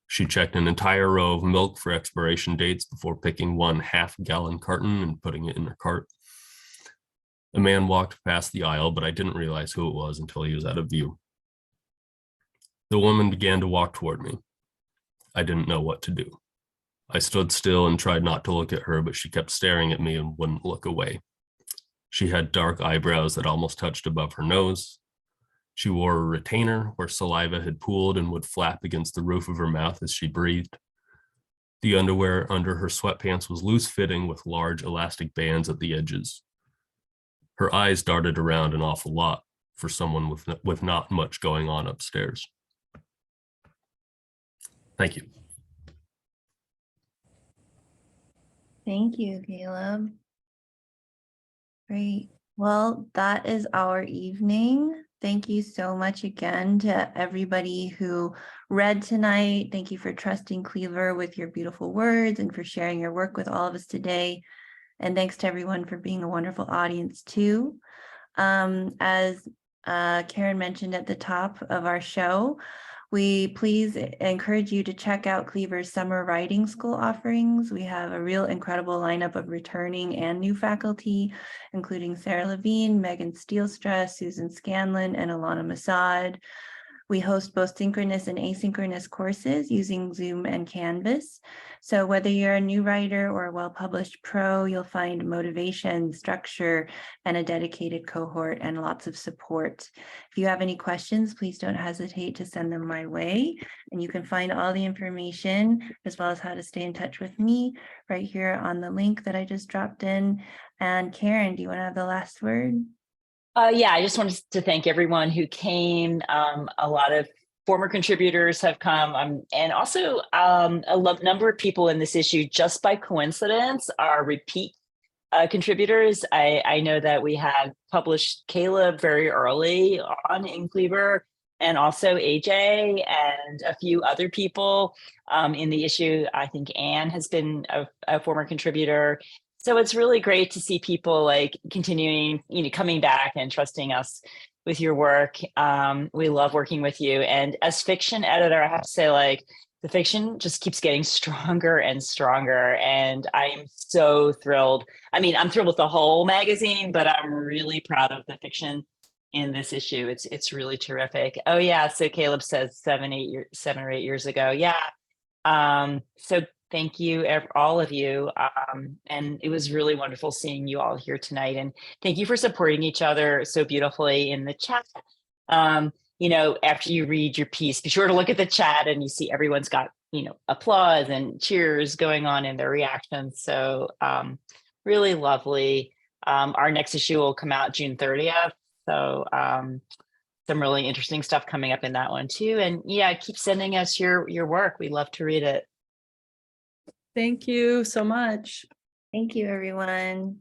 She checked an entire row of milk for expiration dates before picking one half-gallon carton and putting it in her cart. A man walked past the aisle, but I didn't realize who it was until he was out of view. The woman began to walk toward me. I didn't know what to do. I stood still and tried not to look at her, but she kept staring at me and wouldn't look away. She had dark eyebrows that almost touched above her nose. She wore a retainer where saliva had pooled and would flap against the roof of her mouth as she breathed. The underwear under her sweatpants was loose-fitting with large elastic bands at the edges. Her eyes darted around an awful lot for someone with not much going on upstairs. Thank you. Thank you, Caleb. Great. Well, that is our evening. Thank you so much again to everybody who read tonight. Thank you for trusting Cleaver with your beautiful words and for sharing your work with all of us today. And thanks to everyone for being a wonderful audience too. As Karen mentioned at the top of our show, we please encourage you to check out Cleaver's summer writing school offerings. We have a real incredible lineup of returning and new faculty, including Sarah Levine, Megan Steelstra, Susan Scanlon, and Alana Masad. We host both synchronous and asynchronous courses using Zoom and Canvas. So whether you're a new writer or a well-published pro, you'll find motivation, structure, and a dedicated cohort and lots of support. If you have any questions, please don't hesitate to send them my way. And you can find all the information as well as how to stay in touch with me right here on the link that I just dropped in. And Karen, do you want to have the last word? Yeah, I just wanted to thank everyone who came. A lot of former contributors have come, and also a number of people in this issue, just by coincidence, are repeat contributors. I know that we had published Caleb very early on in Cleaver, and also AJ and a few other people in the issue. I think Anne has been a former contributor. So it's really great to see people like continuing, coming back and trusting us with your work. We love working with you. And as fiction editor, I have to say, like, the fiction just keeps getting stronger and stronger. And I am so thrilled. I mean, I'm thrilled with the whole magazine, but I'm really proud of the fiction in this issue. It's really terrific. Oh yeah. So Caleb says 7 or 8 years ago. Yeah. So thank you, all of you. And it was really wonderful seeing you all here tonight. And thank you for supporting each other so beautifully in the chat. After you read your piece, be sure to look at the chat and you see everyone's got, applause and cheers going on in their reactions. So really lovely. Our next issue will come out June 30th. So some really interesting stuff coming up in that one too. And yeah, keep sending us your work. We love to read it. Thank you so much. Thank you, everyone.